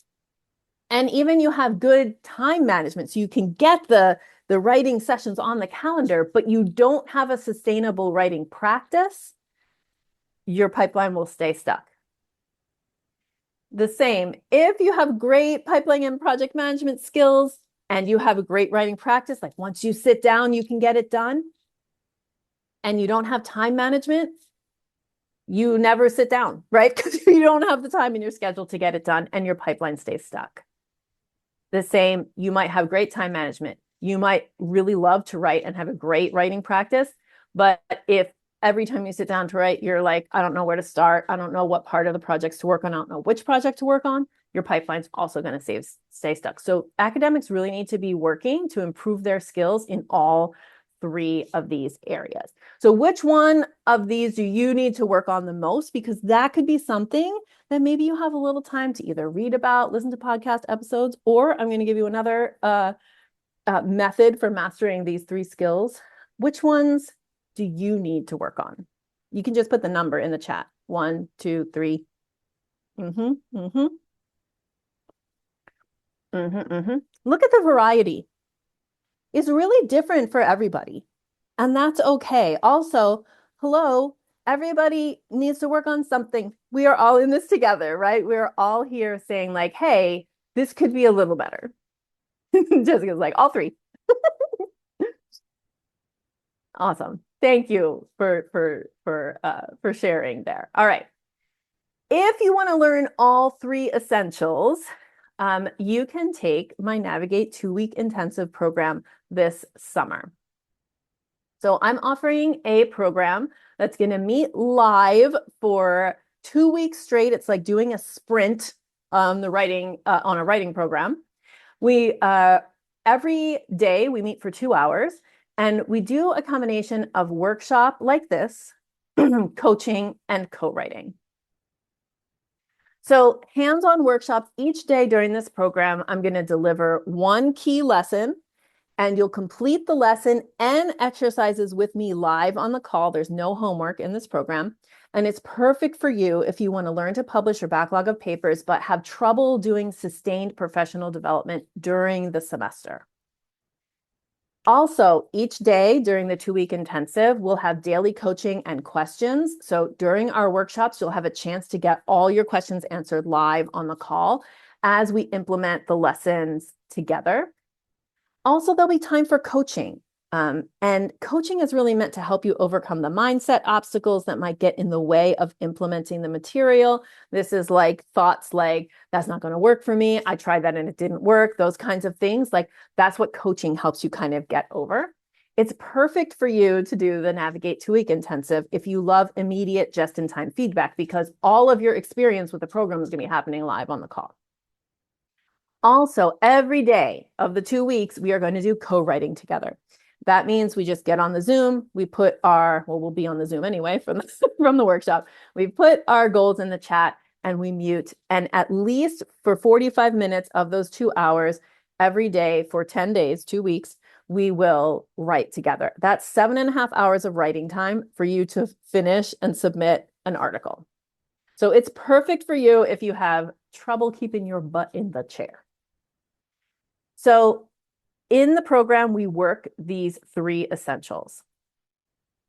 And even you have good time management, so you can get the writing sessions on the calendar, but you don't have a sustainable writing practice, your pipeline will stay stuck. The same, if you have great pipeline and project management skills and you have a great writing practice, like once you sit down, you can get it done, and you don't have time management, you never sit down, right? Because you don't have the time in your schedule to get it done and your pipeline stays stuck. The same, you might have great time management. You might really love to write and have a great writing practice, but if every time you sit down to write, you're like, I don't know where to start. I don't know what part of the projects to work on. I don't know which project to work on. Your pipeline's also going to stay stuck. So academics really need to be working to improve their skills in all three of these areas. So which one of these do you need to work on the most? Because that could be something that maybe you have a little time to either read about, listen to podcast episodes, or I'm going to give you another method for mastering these three skills. Which ones do you need to work on? You can just put the number in the chat. 1, 2, 3. Look at the variety. It's really different for everybody, and that's okay. Also, hello, everybody needs to work on something. We are all in this together, right? We're all here saying like, hey, this could be a little better. Jessica's like, all three. Awesome. Thank you for sharing there. All right. If you want to learn all three essentials, you can take my Navigate 2-week intensive program this summer. So I'm offering a program that's going to meet live for 2 weeks straight. It's like doing a sprint on a writing program. We every day we meet for 2 hours, and we do a combination of workshop like this, coaching, and co-writing. So hands-on workshops each day during this program. I'm going to deliver one key lesson, and you'll complete the lesson and exercises with me live on the call. There's no homework in this program. And it's perfect for you if you want to learn to publish your backlog of papers, but have trouble doing sustained professional development during the semester. Also, each day during the 2-week intensive, we'll have daily coaching and questions. So during our workshops, you'll have a chance to get all your questions answered live on the call as we implement the lessons together. Also, there'll be time for coaching. And coaching is really meant to help you overcome the mindset obstacles that might get in the way of implementing the material. This is like thoughts like, that's not going to work for me. I tried that and it didn't work. Those kinds of things. Like that's what coaching helps you kind of get over. It's perfect for you to do the Navigate 2-week intensive if you love immediate just-in-time feedback, because all of your experience with the program is going to be happening live on the call. Also, every day of the 2 weeks, we are going to do co-writing together. That means we just get on the Zoom, we put we'll be on the Zoom anyway from the workshop. We put our goals in the chat and we mute. And at least for 45 minutes of those 2 hours every day for 10 days, 2 weeks, we will write together. That's 7.5 hours of writing time for you to finish and submit an article. So it's perfect for you if you have trouble keeping your butt in the chair. So in the program, we work these 3 essentials.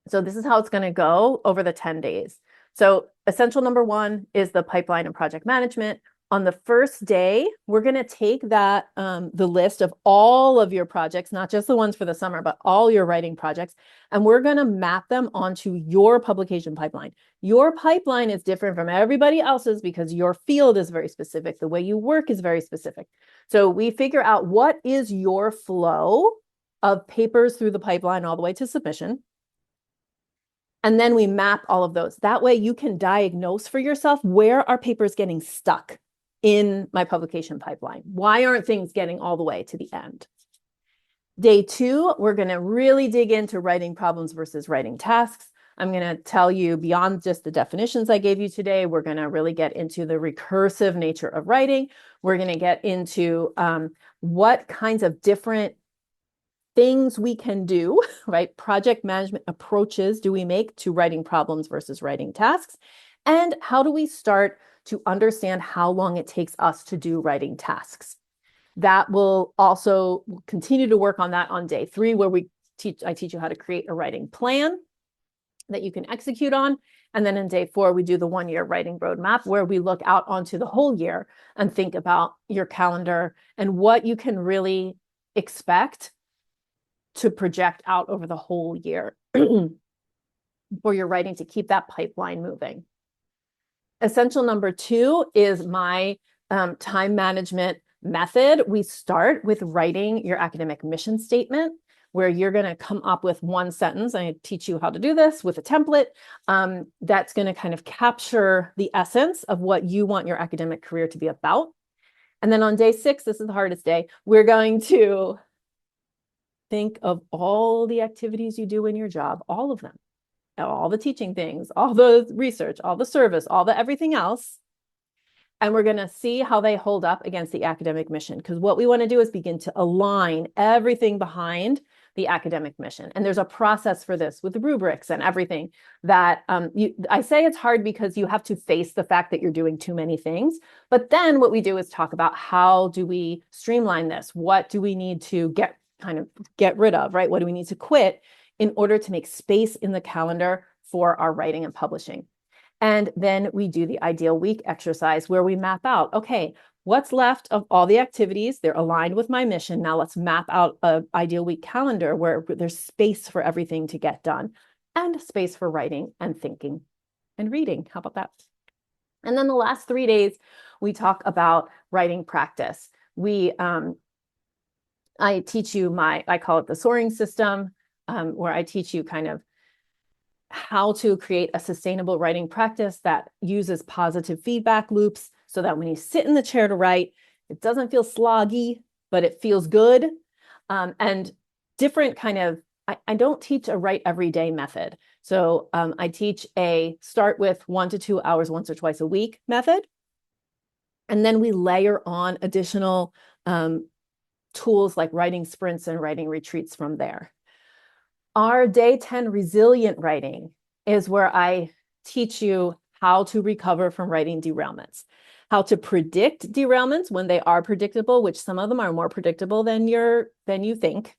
So this is how it's going to go over the 10 days. So essential number 1 is the pipeline and project management. On the first day, we're going to take that, the list of all of your projects, not just the ones for the summer, but all your writing projects, and we're going to map them onto your publication pipeline. Your pipeline is different from everybody else's because your field is very specific. The way you work is very specific. So we figure out what is your flow of papers through the pipeline all the way to submission. And then we map all of those. That way you can diagnose for yourself, where are papers getting stuck in my publication pipeline? Why aren't things getting all the way to the end? Day 2, we're going to really dig into writing problems versus writing tasks. I'm going to tell you beyond just the definitions I gave you today. We're going to really get into the recursive nature of writing. We're going to get into what kinds of different things we can do, right? Project management approaches do we make to writing problems versus writing tasks? And how do we start to understand how long it takes us to do writing tasks? That will also continue to work on that on day 3, where I teach you how to create a writing plan that you can execute on. And then in day 4, we do the 1-year writing roadmap, where we look out onto the whole year and think about your calendar and what you can really expect to project out over the whole year for your writing to keep that pipeline moving. Essential number 2 is my time management method. We start with writing your academic mission statement, where you're going to come up with one sentence. I teach you how to do this with a template that's going to kind of capture the essence of what you want your academic career to be about. And then on day 6, this is the hardest day, we're going to think of all the activities you do in your job, all of them, all the teaching things, all the research, all the service, all the everything else. And we're going to see how they hold up against the academic mission. Because what we want to do is begin to align everything behind the academic mission. And there's a process for this with rubrics and everything that I say it's hard because you have to face the fact that you're doing too many things. But then what we do is talk about how do we streamline this? What do we need to get rid of, right? What do we need to quit in order to make space in the calendar for our writing and publishing? And then we do the ideal week exercise, where we map out, okay, what's left of all the activities? They're aligned with my mission. Now let's map out an ideal week calendar where there's space for everything to get done and space for writing and thinking and reading. How about that? And then the last 3 days, we talk about writing practice. I teach you I call it the soaring system, where I teach you kind of how to create a sustainable writing practice that uses positive feedback loops, so that when you sit in the chair to write, it doesn't feel sloggy, but it feels good. And different kind of, I don't teach a write every day method. So I teach a start with 1 to 2 hours once or twice a week method. And then we layer on additional tools like writing sprints and writing retreats from there. Our day 10 resilient writing is where I teach you how to recover from writing derailments, how to predict derailments when they are predictable, which some of them are more predictable than you think.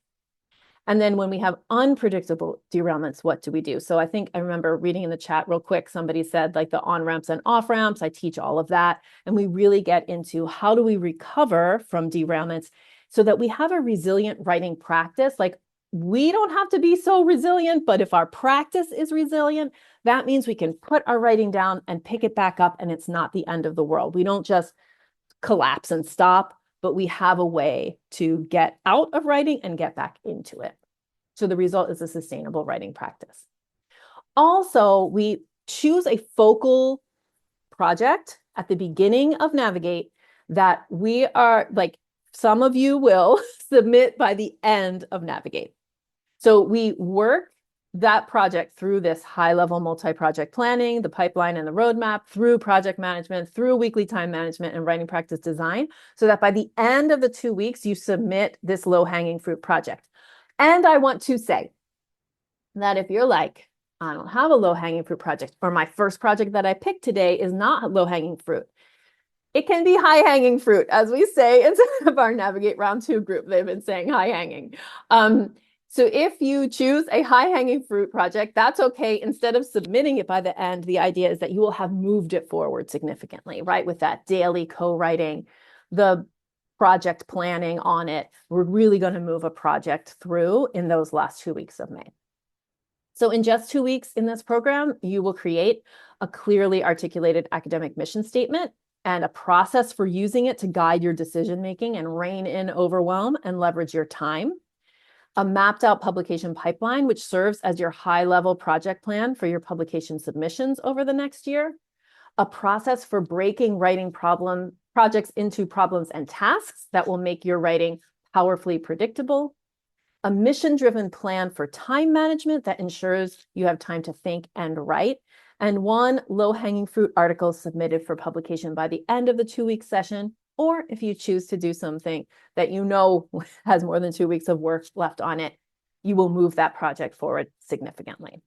And then when we have unpredictable derailments, what do we do? So I remember reading in the chat real quick, somebody said like the on-ramps and off-ramps. I teach all of that. And we really get into how do we recover from derailments so that we have a resilient writing practice. Like, we don't have to be so resilient, but if our practice is resilient, that means we can put our writing down and pick it back up, and it's not the end of the world. We don't just collapse and stop, but we have a way to get out of writing and get back into it. So the result is a sustainable writing practice. Also, we choose a focal project at the beginning of Navigate that we are, like, some of you will submit by the end of Navigate. So we work that project through this high-level multi-project planning, the pipeline and the roadmap, through project management, through weekly time management and writing practice design, so that by the end of the 2 weeks, you submit this low-hanging fruit project. And I want to say that if you're like, I don't have a low-hanging fruit project, or my first project that I picked today is not low-hanging fruit, it can be high-hanging fruit, as we say instead of our Navigate Round 2 group. They've been saying high-hanging. So if you choose a high-hanging fruit project, that's okay. Instead of submitting it by the end, the idea is that you will have moved it forward significantly, right? With that daily co-writing, the project planning on it, we're really going to move a project through in those last 2 weeks of May. So in just 2 weeks in this program, you will create a clearly articulated academic mission statement and a process for using it to guide your decision-making and rein in overwhelm and leverage your time. A mapped out publication pipeline, which serves as your high-level project plan for your publication submissions over the next year. A process for breaking writing projects into problems and tasks that will make your writing powerfully predictable. a mission-driven plan for time management that ensures you have time to think and write, and one low-hanging fruit article submitted for publication by the end of the 2-week session, or if you choose to do something that you know has more than 2 weeks of work left on it, you will move that project forward significantly.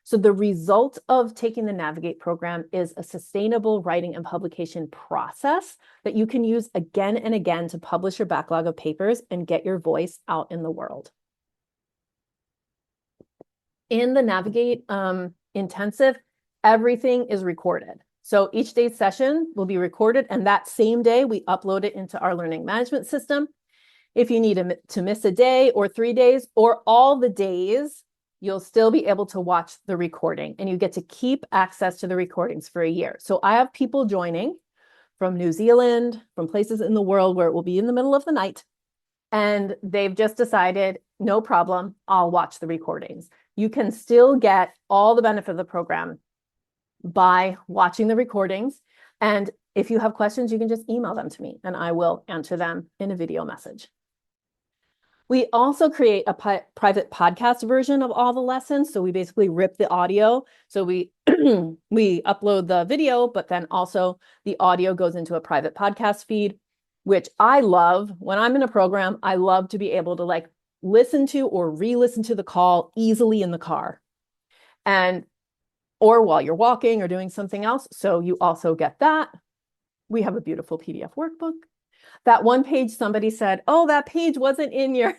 So the result of taking the Navigate program is a sustainable writing and publication process that you can use again and again to publish your backlog of papers and get your voice out in the world. In the Navigate intensive, everything is recorded. So each day's session will be recorded, and that same day we upload it into our learning management system. If you need to miss a day or 3 days or all the days, you'll still be able to watch the recording, and you get to keep access to the recordings for a year. So I have people joining from New Zealand, from places in the world where it will be in the middle of the night, and they've just decided, no problem, I'll watch the recordings. You can still get all the benefit of the program by watching the recordings. And if you have questions, you can just email them to me and I will answer them in a video message. We also create a private podcast version of all the lessons. So we basically rip the audio. So we we upload the video, but then also the audio goes into a private podcast feed, which I love. When I'm in a program, I love to be able to like listen to or re-listen to the call easily in the car, and or while you're walking or doing something else. So you also get that. We have a beautiful PDF workbook. That one page, somebody said, oh, that page wasn't in your,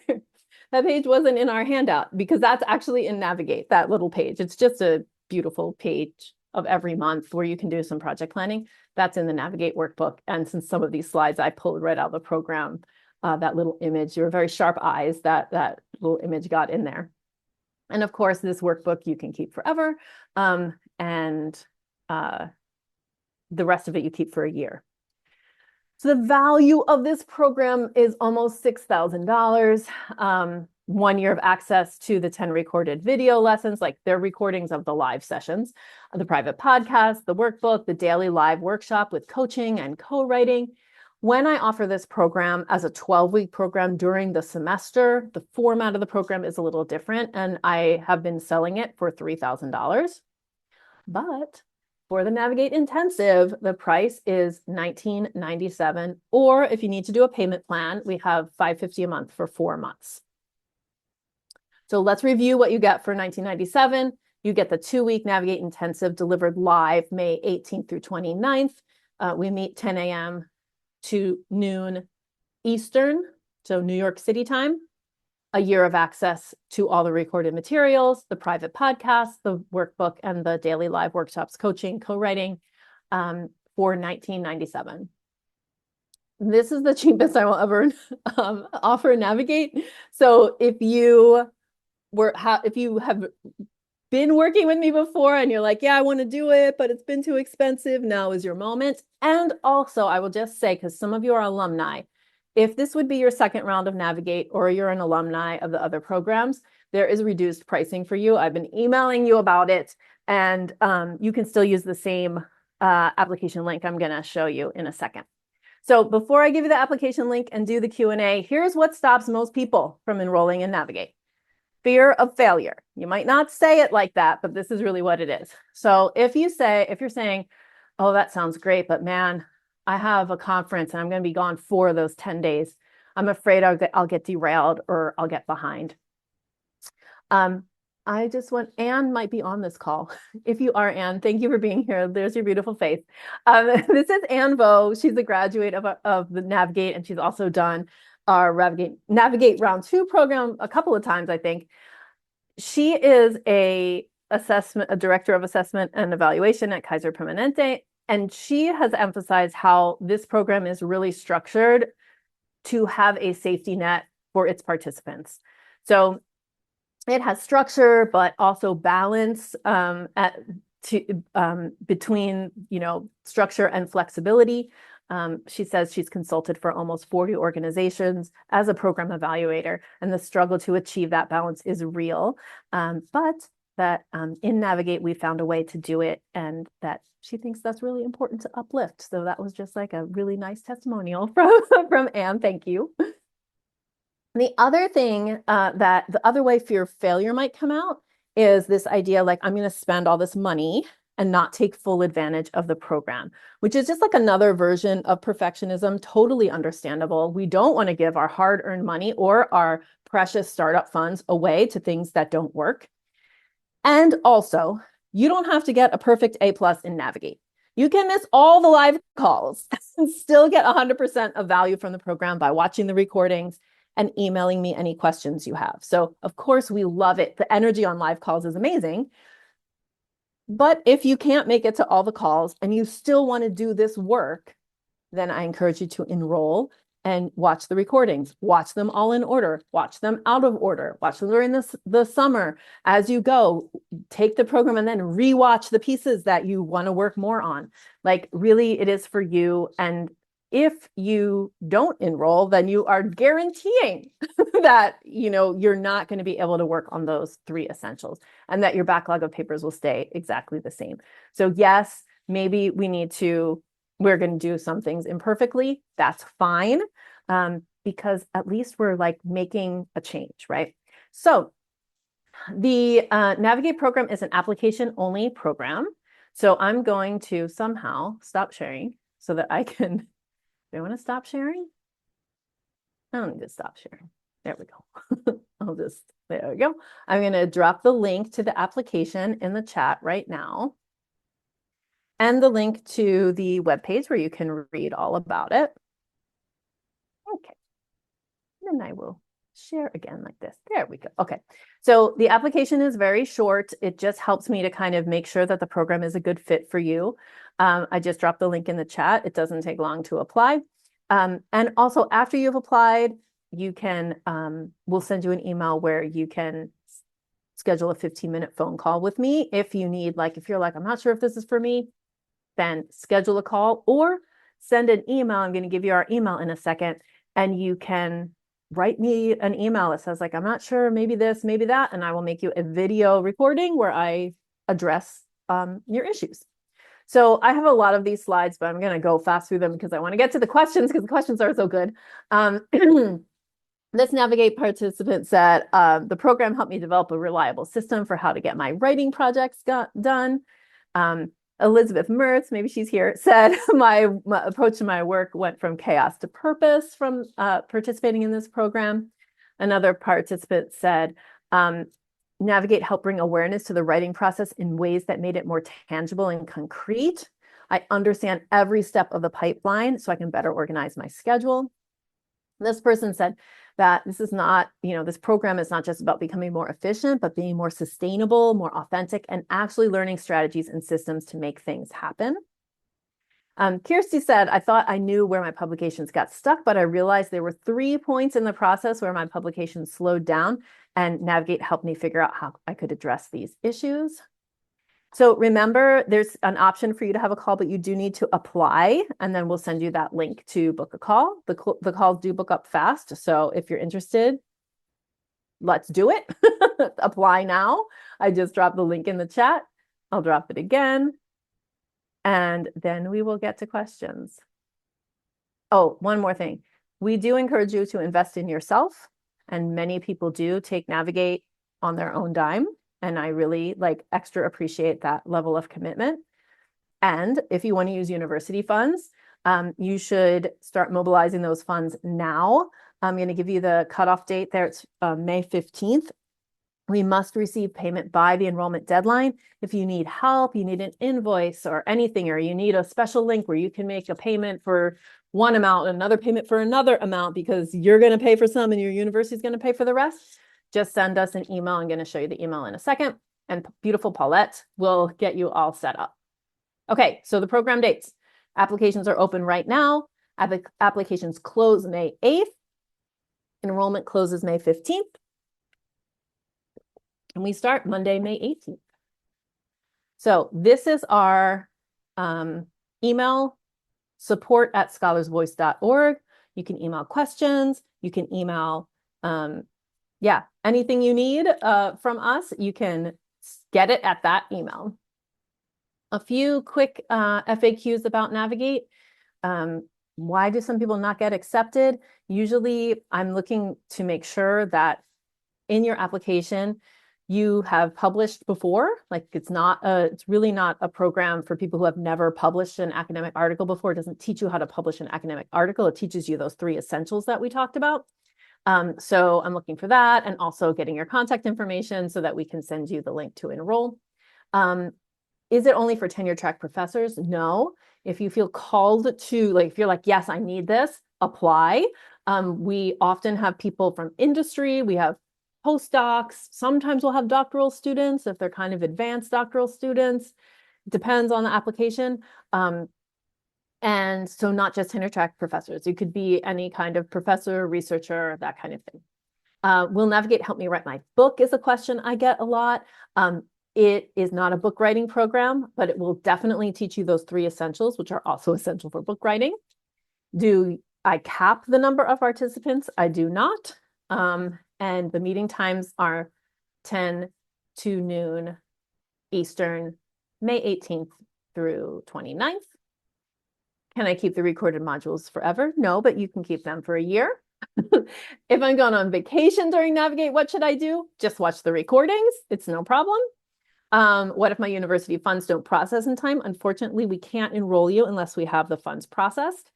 that page wasn't in our handout, because that's actually in Navigate, that little page. It's just a beautiful page of every month where you can do some project planning. That's in the Navigate workbook. And since some of these slides I pulled right out of the program, that little image, your very sharp eyes, that little image got in there. And of course, this workbook you can keep forever. And the rest of it you keep for a year. So the value of this program is almost $6,000. 1 year of access to the 10 recorded video lessons, like they're recordings of the live sessions, the private podcast, the workbook, the daily live workshop with coaching and co-writing. When I offer this program as a 12-week program during the semester, the format of the program is a little different, and I have been selling it for $3,000. But for the Navigate Intensive, the price is $19.97, or if you need to do a payment plan, we have $550 a month for 4 months. So let's review what you get for $19.97. You get the 2-week Navigate Intensive delivered live May 18th through 29th. We meet 10 a.m. to noon Eastern, so New York City time. A year of access to all the recorded materials, the private podcast, the workbook, and the daily live workshops, coaching, co-writing, for $19.97. This is the cheapest I will ever offer Navigate. So if you have been working with me before and you're like, yeah, I want to do it, but it's been too expensive, now is your moment. And also, I will just say, because some of you are alumni, if this would be your second round of Navigate or you're an alumni of the other programs, there is reduced pricing for you. I've been emailing you about it, and you can still use the same application link I'm going to show you in a second. So before I give you the application link and do the Q&A, here's what stops most people from enrolling in Navigate. Fear of failure. You might not say it like that, but this is really what it is. So if you're saying, oh, that sounds great, but man, I have a conference and I'm going to be gone 4 of those 10 days. I'm afraid I'll get derailed or I'll get behind. Anne might be on this call. If you are Anne, thank you for being here. There's your beautiful face. This is Anne Vo. She's a graduate of the Navigate, and she's also done our Navigate Round 2 program a couple of times, I think. She is a director of assessment and evaluation at Kaiser Permanente. And she has emphasized how this program is really structured to have a safety net for its participants. So it has structure, but also balance between structure and flexibility. She says she's consulted for almost 40 organizations as a program evaluator, and the struggle to achieve that balance is real. But that in Navigate, we found a way to do it, and that she thinks that's really important to uplift. So that was just like a really nice testimonial from Anne. Thank you. The other thing that the other way fear of failure might come out is this idea like, I'm going to spend all this money and not take full advantage of the program, which is just like another version of perfectionism, totally understandable. We don't want to give our hard-earned money or our precious startup funds away to things that don't work. And also, you don't have to get a perfect A+ in Navigate. You can miss all the live calls and still get 100% of value from the program by watching the recordings and emailing me any questions you have. So, of course, we love it. The energy on live calls is amazing. But if you can't make it to all the calls and you still want to do this work, then I encourage you to enroll and watch the recordings, watch them all in order, watch them out of order, watch them during the summer as you go, take the program and then rewatch the pieces that you want to work more on. Like really it is for you. And if you don't enroll, then you are guaranteeing that, you're not going to be able to work on those 3 essentials and that your backlog of papers will stay exactly the same. So yes, maybe we're going to do some things imperfectly. That's fine. Because at least we're like making a change, right? So the Navigate program is an application only program. So I'm going to somehow stop sharing so that I can, do I want to stop sharing? I don't need to stop sharing. There we go. There we go. I'm going to drop the link to the application in the chat right now, and the link to the webpage where you can read all about it. Okay. And then I will share again like this. There we go. Okay. So the application is very short. It just helps me to kind of make sure that the program is a good fit for you. I just dropped the link in the chat. It doesn't take long to apply. And also after you've applied, you can, we'll send you an email where you can schedule a 15-minute phone call with me. If you need, like, if you're like, I'm not sure if this is for me, then schedule a call or send an email. I'm going to give you our email in a second, and you can write me an email that says like, I'm not sure, maybe this, maybe that, and I will make you a video recording where I address your issues. So I have a lot of these slides, but I'm going to go fast through them because I want to get to the questions because the questions are so good. This Navigate participant said, the program helped me develop a reliable system for how to get my writing projects done. Elizabeth Mertz, maybe she's here, said, my approach to my work went from chaos to purpose from participating in this program. Another participant said, Navigate helped bring awareness to the writing process in ways that made it more tangible and concrete. I understand every step of the pipeline so I can better organize my schedule. This person said that this is not, this program is not just about becoming more efficient, but being more sustainable, more authentic, and actually learning strategies and systems to make things happen. Kirsty said, I thought I knew where my publications got stuck, but I realized there were 3 points in the process where my publications slowed down, and Navigate helped me figure out how I could address these issues. So remember, there's an option for you to have a call, but you do need to apply, and then we'll send you that link to book a call. The calls do book up fast, so if you're interested, let's do it. Apply now. I just dropped the link in the chat. I'll drop it again, and then we will get to questions. Oh, one more thing. We do encourage you to invest in yourself, and many people do take Navigate on their own dime. And I really extra appreciate that level of commitment. And if you want to use university funds, you should start mobilizing those funds now. I'm going to give you the cutoff date there. It's May 15th. We must receive payment by the enrollment deadline. If you need help, you need an invoice or anything, or you need a special link where you can make a payment for one amount and another payment for another amount because you're going to pay for some and your university is going to pay for the rest, just send us an email. I'm going to show you the email in a second, and beautiful Paulette will get you all set up. Okay, so the program dates. Applications are open right now. Applications close May 8th. Enrollment closes May 15th. And we start Monday, May 18th. So this is our email, support@scholarsvoice.org. You can email questions. You can email anything you need from us, you can get it at that email. A few quick FAQs about Navigate. Why do some people not get accepted? Usually I'm looking to make sure that in your application, you have published before. Like it's really not a program for people who have never published an academic article before. It doesn't teach you how to publish an academic article. It teaches you those 3 essentials that we talked about. So I'm looking for that, and also getting your contact information so that we can send you the link to enroll. Is it only for tenure track professors? No. If you feel called to, like, if you're like, yes, I need this, apply. We often have people from industry. We have postdocs. Sometimes we'll have doctoral students if they're kind of advanced doctoral students. It depends on the application. And so not just tenure track professors. You could be any kind of professor, researcher, that kind of thing. Will Navigate help me write my book is a question I get a lot. It is not a book writing program, but it will definitely teach you those 3 essentials, which are also essential for book writing. Do I cap the number of participants? I do not. And the meeting times are 10 to noon Eastern, May 18th through 29th. Can I keep the recorded modules forever? No, but you can keep them for a year. If I'm going on vacation during Navigate, what should I do? Just watch the recordings. It's no problem. What if my university funds don't process in time? Unfortunately, we can't enroll you unless we have the funds processed.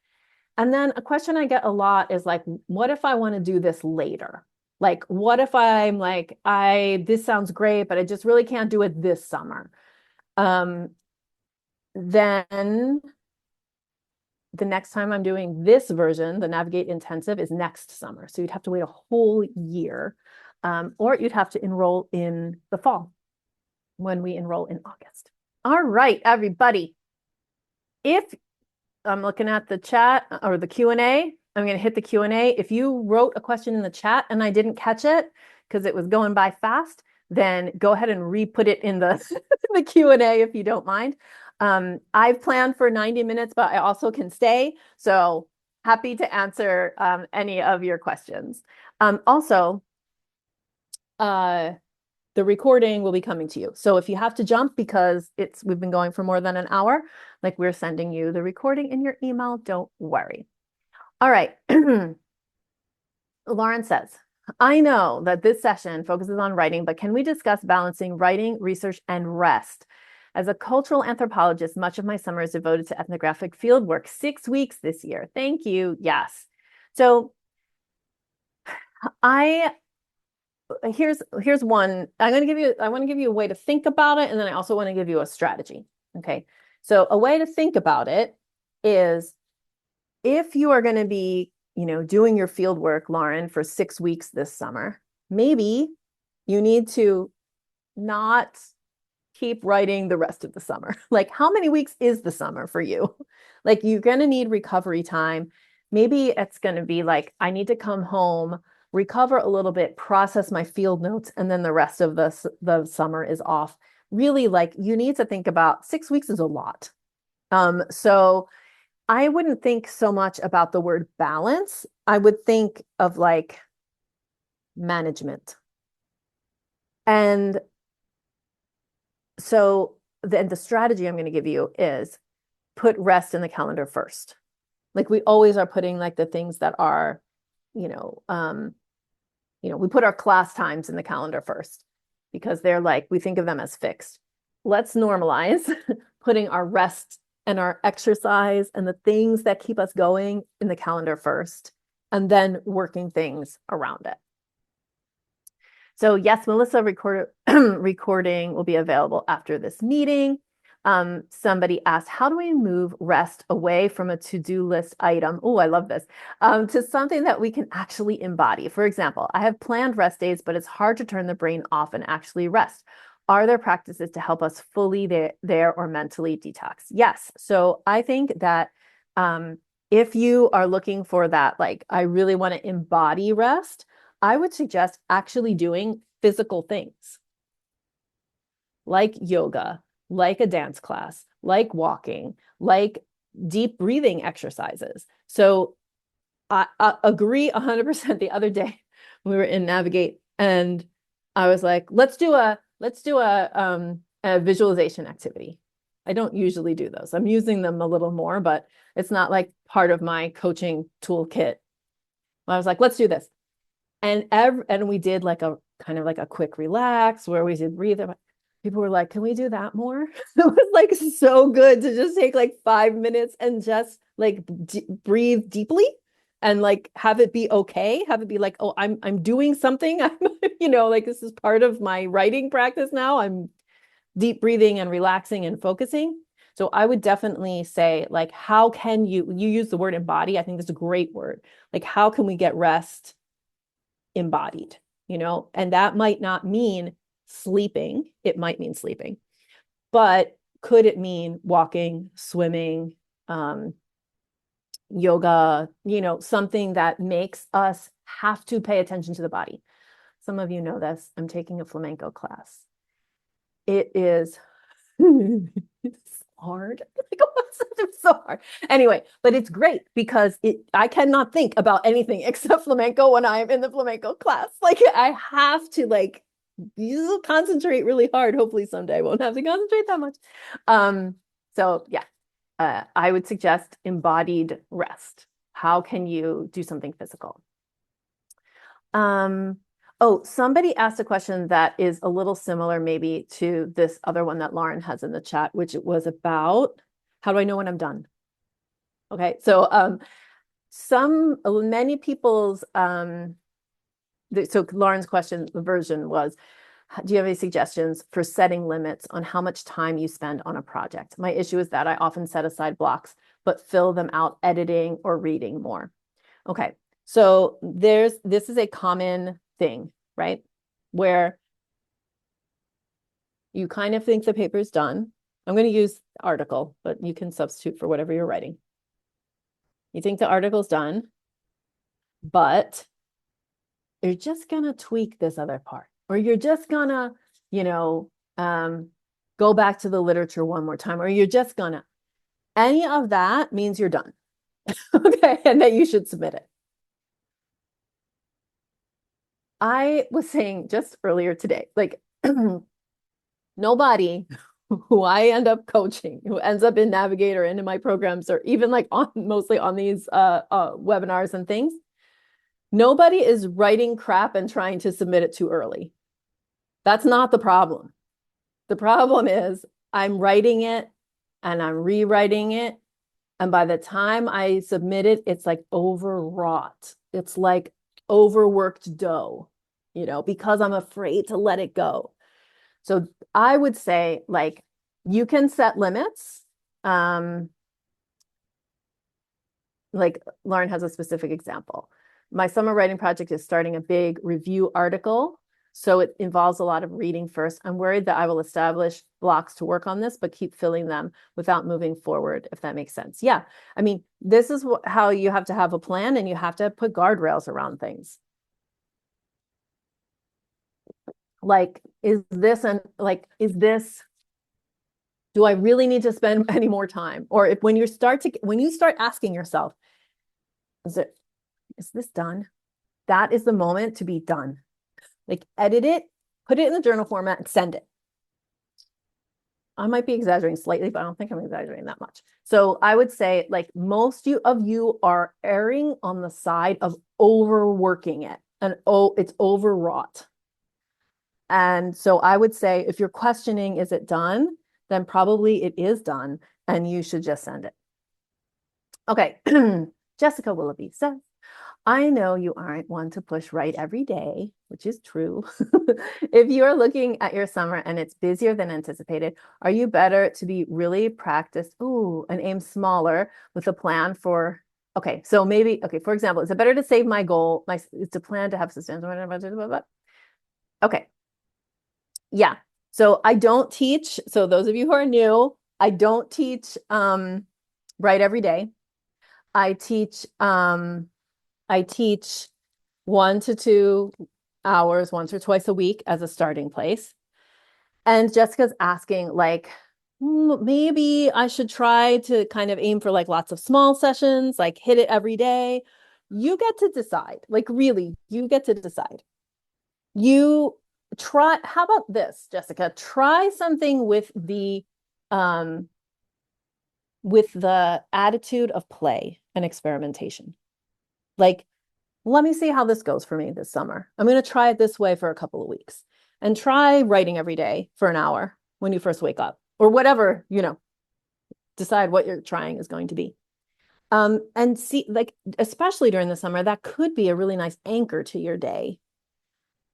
And then a question I get a lot is like, what if I want to do this later? Like, what if I'm like, this sounds great, but I just really can't do it this summer? Then the next time I'm doing this version, the Navigate Intensive, is next summer. So you'd have to wait a whole year, or you'd have to enroll in the fall when we enroll in August. All right, everybody. If I'm looking at the chat or the Q&A, I'm going to hit the Q&A. If you wrote a question in the chat and I didn't catch it because it was going by fast, then go ahead and re-put it in the, the Q&A if you don't mind. I've planned for 90 minutes, but I also can stay. So happy to answer any of your questions. Also, the recording will be coming to you. So if you have to jump because we've been going for more than an hour, like, we're sending you the recording in your email, don't worry. All right. Lauren says, I know that this session focuses on writing, but can we discuss balancing writing, research, and rest? As a cultural anthropologist, much of my summer is devoted to ethnographic fieldwork, 6 weeks this year. Thank you. Yes. So here's one. I want to give you a way to think about it, and then I also want to give you a strategy. Okay. So a way to think about it is, if you are going to be, doing your field work, Lauren, for 6 weeks this summer, maybe you need to not keep writing the rest of the summer. Like, how many weeks is the summer for you? Like, you're going to need recovery time. Maybe it's going to be like, I need to come home, recover a little bit, process my field notes, and then the rest of the summer is off. Really, like, you need to think about 6 weeks is a lot. So I wouldn't think so much about the word balance. I would think of like management. And so the strategy I'm going to give you is put rest in the calendar first. Like, we always are putting like the things that are, we put our class times in the calendar first because they're like, we think of them as fixed. Let's normalize putting our rest and our exercise and the things that keep us going in the calendar first, and then working things around it. So yes, Melissa, recording will be available after this meeting. Somebody asked, how do we move rest away from a to-do list item? Oh, I love this. To something that we can actually embody. For example, I have planned rest days, but it's hard to turn the brain off and actually rest. Are there practices to help us fully there or mentally detox? Yes. So I think that if you are looking for that, like, I really want to embody rest, I would suggest actually doing physical things like yoga, like a dance class, like walking, like deep breathing exercises. So I agree 100%. The other day we were in Navigate and I was like, let's do a visualization activity. I don't usually do those. I'm using them a little more, but it's not like part of my coaching toolkit. I was like, let's do this. And we did like a kind of like a quick relax where we did breathe. People were like, can we do that more? It was like so good to just take like 5 minutes and just like breathe deeply and like have it be okay. Have it be like, oh, I'm doing something. I'm, like this is part of my writing practice now. I'm deep breathing and relaxing and focusing. So I would definitely say, like, how can you use the word embody? I think that's a great word. Like, how can we get rest embodied? And that might not mean sleeping. It might mean sleeping, but could it mean walking, swimming, yoga, something that makes us have to pay attention to the body. Some of you know this. I'm taking a flamenco class. It is it's hard. It's so hard. Anyway, but it's great because I cannot think about anything except flamenco when I'm in the flamenco class. Like I have to like concentrate really hard. Hopefully someday I won't have to concentrate that much. So yeah, I would suggest embodied rest. How can you do something physical? Oh, somebody asked a question that is a little similar maybe to this other one that Lauren has in the chat, which it was about how do I know when I'm done? Okay, so many people's so Lauren's question version was, do you have any suggestions for setting limits on how much time you spend on a project? My issue is that I often set aside blocks, but fill them out editing or reading more. Okay, so this is a common thing, right? Where you kind of think the paper's done. I'm going to use article, but you can substitute for whatever you're writing. You think the article's done, but you're just going to tweak this other part, or you're just going to, go back to the literature one more time, or you're just going to, any of that means you're done. Okay, and that you should submit it. I was saying just earlier today, like nobody who I end up coaching, who ends up in Navigator and in my programs, or even like mostly on these webinars and things, nobody is writing crap and trying to submit it too early. That's not the problem. The problem is I'm writing it and I'm rewriting it. And by the time I submit it, it's like overwrought. It's like overworked dough, because I'm afraid to let it go. So I would say, like, you can set limits. Like Lauren has a specific example. My summer writing project is starting a big review article. So it involves a lot of reading first. I'm worried that I will establish blocks to work on this, but keep filling them without moving forward, if that makes sense. Yeah. I mean, this is how you have to have a plan, and you have to put guardrails around things. Like, is this, do I really need to spend any more time? Or when you start asking yourself, is this done? That is the moment to be done. Like, edit it, put it in the journal format, and send it. I might be exaggerating slightly, but I don't think I'm exaggerating that much. So I would say, like, most of you are erring on the side of overworking it, and it's overwrought. And so I would say, if you're questioning, is it done? Then probably it is done, and you should just send it. Okay, Jessica Willoughby says, I know you aren't one to push right every day, which is true. If you are looking at your summer and it's busier than anticipated, are you better to be really practiced, and aim smaller with a plan for, okay, so maybe, okay, for example, is it better to save my goal, it's a plan to have substantial, okay. Yeah. So I don't teach. So those of you who are new, I don't teach write every day. I teach 1 to 2 hours once or twice a week as a starting place. And Jessica's asking, like, maybe I should try to kind of aim for like lots of small sessions, like hit it every day. You get to decide. Like, really, you get to decide. How about this, Jessica? Try something with the with the attitude of play and experimentation. Like, let me see how this goes for me this summer. I'm going to try it this way for a couple of weeks and try writing every day for an hour when you first wake up or whatever, decide what you're trying is going to be. And see, like, especially during the summer, that could be a really nice anchor to your day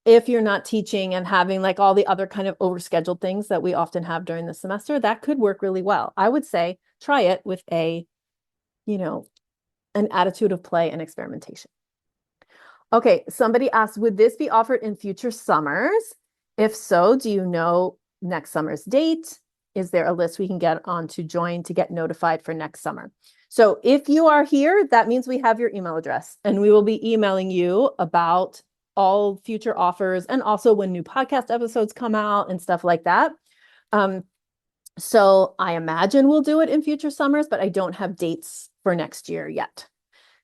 if you're not teaching and having like all the other kind of overscheduled things that we often have during the semester. That could work really well. I would say try it with you know, an attitude of play and experimentation. Okay, somebody asked, would this be offered in future summers? If so, do you know next summer's date? Is there a list we can get on to join to get notified for next summer? So if you are here, that means we have your email address and we will be emailing you about all future offers and also when new podcast episodes come out and stuff like that. So I imagine we'll do it in future summers, but I don't have dates for next year yet.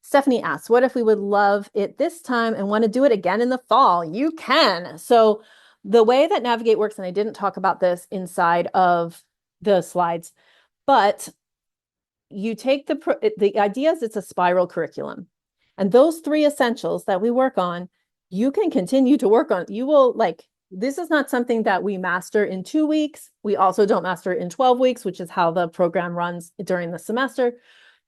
Stephanie asks, what if we would love it this time and want to do it again in the fall? You can. So the way that Navigate works, and I didn't talk about this inside of the slides, but you take the idea is it's a spiral curriculum. And those three essentials that we work on, you can continue to work on. You will this is not something that we master in 2 weeks. We also don't master it in 12 weeks, which is how the program runs during the semester.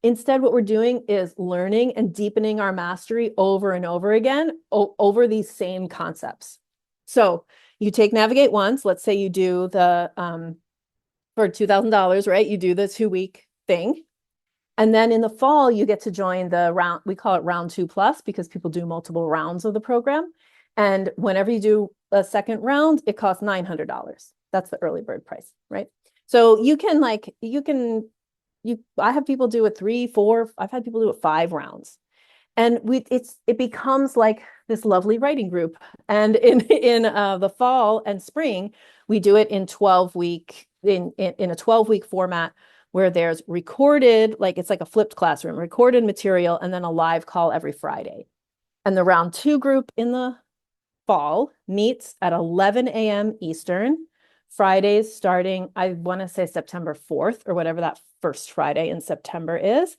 Instead, what we're doing is learning and deepening our mastery over and over again over these same concepts. So you take Navigate once, let's say you do the, for $2,000, right? You do the 2-week thing. And then in the fall, you get to join the round, we call it round 2+ because people do multiple rounds of the program. And whenever you do a second round, it costs $900. That's the early bird price, right? So I have people do it 3, 4, I've had people do it 5 rounds. And it becomes like this lovely writing group. And in the fall and spring, we do it in 12-week in a 12-week format where there's recorded, like it's like a flipped classroom, recorded material, and then a live call every Friday. And the round 2 group in the fall meets at 11 a.m. Eastern, Fridays starting, I want to say September 4th or whatever that first Friday in September is.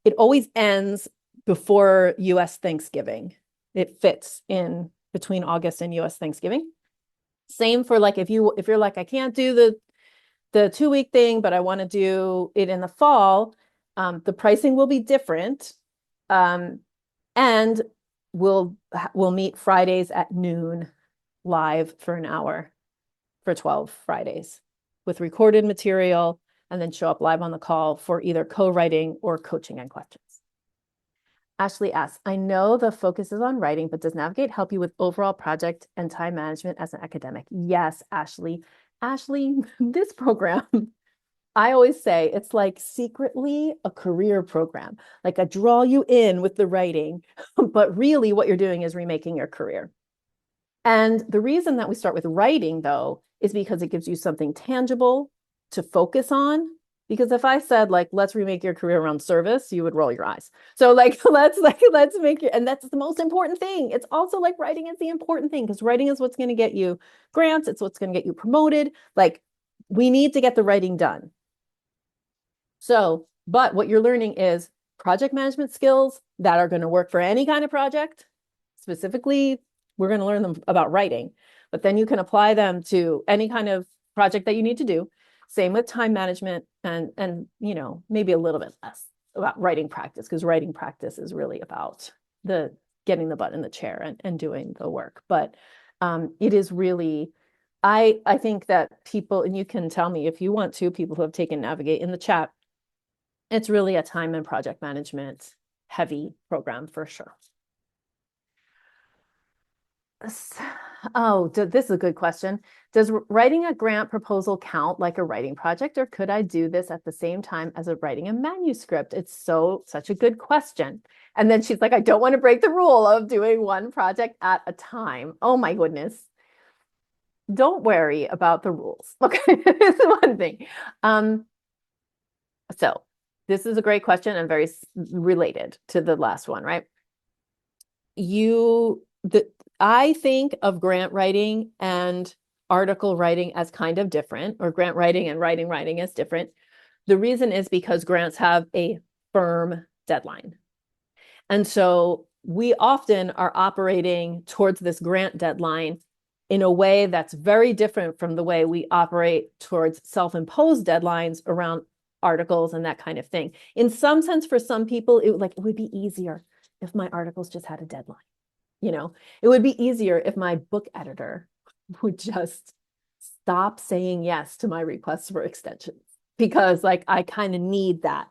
It always ends before US Thanksgiving. It fits in between August and US Thanksgiving. Same for like if you're like, I can't do the 2-week thing, but I want to do it in the fall, the pricing will be different. And we'll meet Fridays at noon live for an hour for 12 Fridays with recorded material, and then show up live on the call for either co-writing or coaching and questions. Ashley asks, I know the focus is on writing, but does Navigate help you with overall project and time management as an academic? Yes, Ashley. Ashley, this program, I always say it's like secretly a career program. Like I draw you in with the writing, but really what you're doing is remaking your career. And the reason that we start with writing, though, is because it gives you something tangible to focus on. Because if I said like, let's remake your career around service, you would roll your eyes. So let's make it, and that's the most important thing. It's also like writing is the important thing because writing is what's going to get you grants. It's what's going to get you promoted. Like we need to get the writing done. So, but what you're learning is project management skills that are going to work for any kind of project. Specifically, we're going to learn them about writing, but then you can apply them to any kind of project that you need to do. Same with time management and maybe a little bit less about writing practice, because writing practice is really about the getting the butt in the chair and doing the work. But it is really, I think that people, and you can tell me if you want to, people who have taken Navigate in the chat, it's really a time and project management heavy program for sure. Oh, this is a good question. Does writing a grant proposal count like a writing project, or could I do this at the same time as writing a manuscript? It's such a good question. And then she's like, I don't want to break the rule of doing one project at a time. Oh my goodness. Don't worry about the rules. Okay, this is one thing. So this is a great question and very related to the last one, right? I think of grant writing and article writing as kind of different, or grant writing and writing as different. The reason is because grants have a firm deadline. And so we often are operating towards this grant deadline in a way that's very different from the way we operate towards self-imposed deadlines around articles and that kind of thing. In some sense, for some people, it would be easier if my articles just had a deadline. It would be easier if my book editor would just stop saying yes to my requests for extensions, because I kind of need that.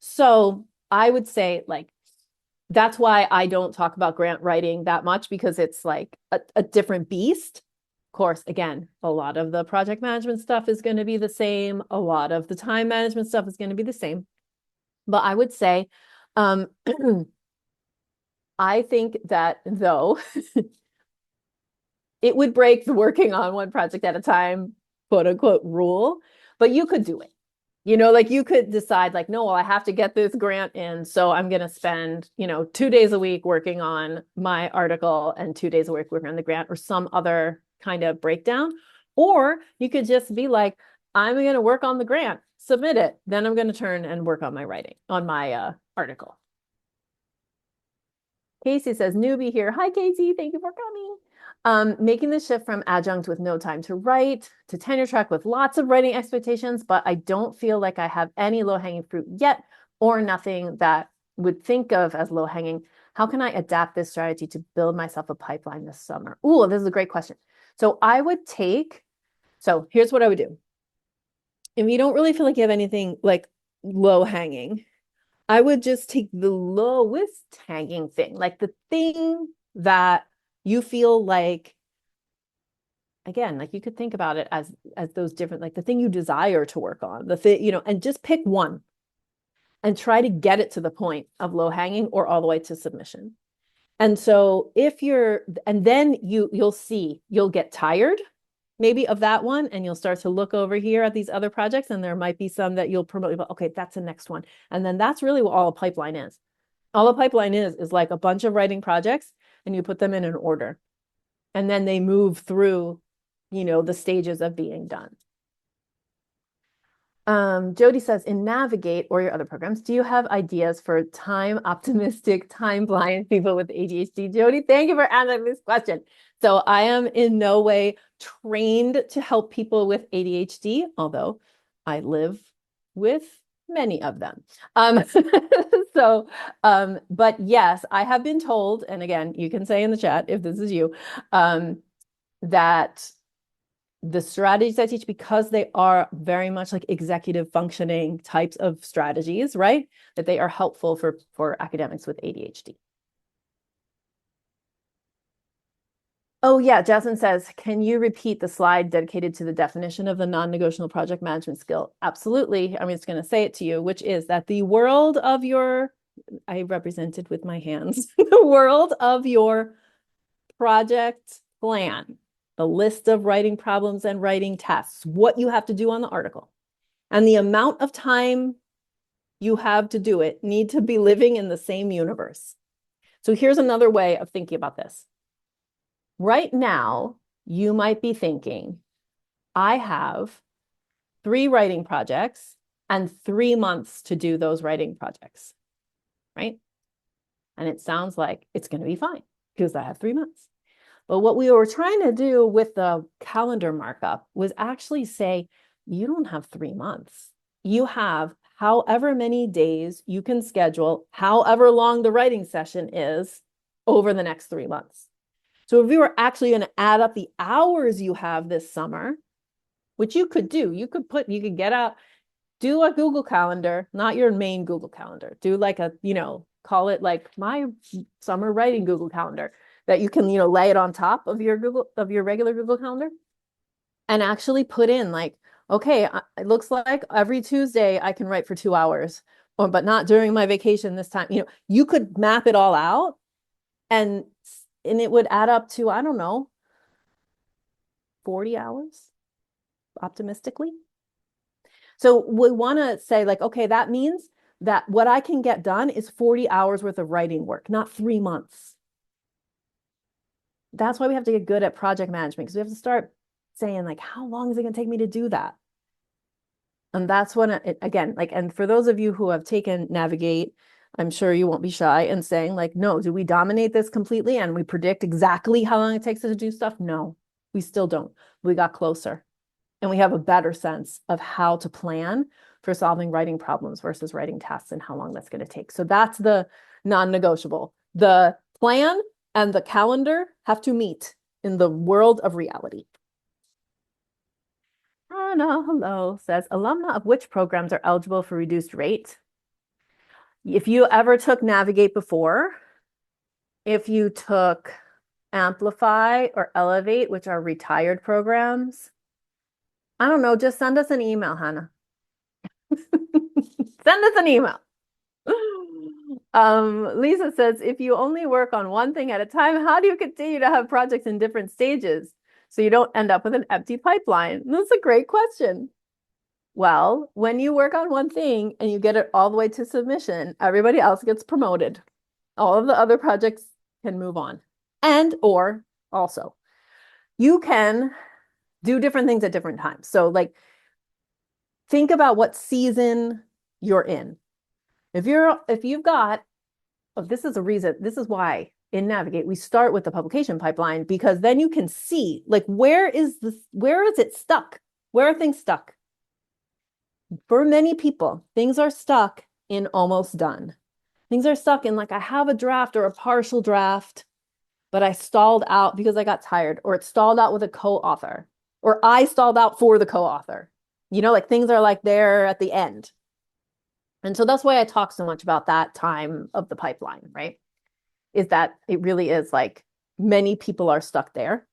So I would say that's why I don't talk about grant writing that much, because it's like a different beast. Of course, again, a lot of the project management stuff is going to be the same. A lot of the time management stuff is going to be the same. But I would say, I think that though, it would break the working on one project at a time, quote unquote, rule, but you could do it. You could decide no, well, I have to get this grant in. So I'm going to spend, 2 days a week working on my article and 2 days a week working on the grant, or some other kind of breakdown. Or you could just be like, I'm going to work on the grant, submit it. Then I'm going to turn and work on my writing, on my article. Casey says, newbie here. Hi, Casey. Thank you for coming. Making the shift from adjunct with no time to write to tenure track with lots of writing expectations, but I don't feel like I have any low-hanging fruit yet, or nothing that would think of as low-hanging. How can I adapt this strategy to build myself a pipeline this summer? Ooh, this is a great question. So here's what I would do. If you don't really feel like you have anything low-hanging, I would just take the lowest hanging thing, the thing that you feel again, you could think about it as those different, the thing you desire to work on, the thing, and just pick one and try to get it to the point of low hanging or all the way to submission. And so then you'll get tired maybe of that one, and you'll start to look over here at these other projects, and there might be some that you'll promote. Okay, that's the next one. And then that's really what all a pipeline is. All a pipeline is like a bunch of writing projects, and you put them in an order. And then they move through, the stages of being done. Jody says, in Navigate or your other programs, do you have ideas for time optimistic, time blind people with ADHD? Jody, thank you for answering this question. So I am in no way trained to help people with ADHD, although I live with many of them. But yes, I have been told, and again, you can say in the chat if this is you, that the strategies I teach, because they are very much like executive functioning types of strategies, right? That they are helpful for academics with ADHD. Oh yeah, Jasmine says, can you repeat the slide dedicated to the definition of the non-negotiable project management skill? Absolutely. I'm just going to say it to you, which is that the world of I represented with my hands, the world of your project plan, the list of writing problems and writing tasks, what you have to do on the article, and the amount of time you have to do it need to be living in the same universe. So here's another way of thinking about this. Right now, you might be thinking, I have 3 writing projects and 3 months to do those writing projects, right? And it sounds like it's going to be fine because I have 3 months. But what we were trying to do with the calendar markup was actually say, you don't have 3 months. You have however many days you can schedule, however long the writing session is over the next 3 months. So if we were actually going to add up the hours you have this summer, which you could do, you could get out, do a Google Calendar, not your main Google Calendar. Do call it my summer writing Google Calendar that you can, lay it on top of your regular Google Calendar, and actually put in okay, it looks like every Tuesday I can write for 2 hours, but not during my vacation this time. You could map it all out, and it would add up to, I don't know, 40 hours optimistically. So we want to say okay, that means that what I can get done is 40 hours worth of writing work, not 3 months. That's why we have to get good at project management, because we have to start saying how long is it going to take me to do that? And that's when, again, like, and for those of you who have taken Navigate, I'm sure you won't be shy in saying, like, no, do we dominate this completely and we predict exactly how long it takes us to do stuff? No, we still don't. We got closer and we have a better sense of how to plan for solving writing problems versus writing tasks and how long that's going to take. So that's the non-negotiable. The plan and the calendar have to meet in the world of reality. Anna, hello, says, alumna of which programs are eligible for reduced rate? If you ever took Navigate before, if you took Amplify or Elevate, which are retired programs, I don't know, just send us an email, Hannah. Send us an email. Lisa says, if you only work on one thing at a time, how do you continue to have projects in different stages so you don't end up with an empty pipeline? That's a great question. Well, when you work on one thing and you get it all the way to submission, everybody else gets promoted. All of the other projects can move on. And or also, you can do different things at different times. So like think about what season you're in. If you've got, oh, this is a reason, this is why in Navigate we start with the publication pipeline, because then you can see like where is it stuck? Where are things stuck? For many people, things are stuck in almost done. Things are stuck in like I have a draft or a partial draft, but I stalled out because I got tired, or it stalled out with a co-author, or I stalled out for the co-author. You know, like things are like there at the end. And so that's why I talk so much about that time of the pipeline, right? Is that it really is like many people are stuck there.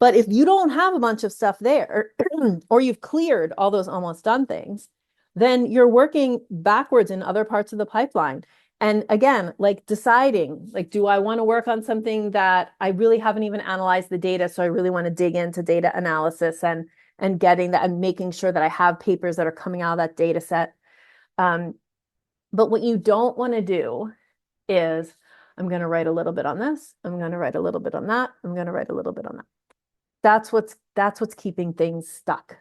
But if you don't have a bunch of stuff there, or you've cleared all those almost done things, then you're working backwards in other parts of the pipeline. And again, like deciding, like, do I want to work on something that I really haven't even analyzed the data? So I really want to dig into data analysis and getting that and making sure that I have papers that are coming out of that data set. But what you don't want to do is, I'm going to write a little bit on this. I'm going to write a little bit on that. I'm going to write a little bit on that. That's what's keeping things stuck.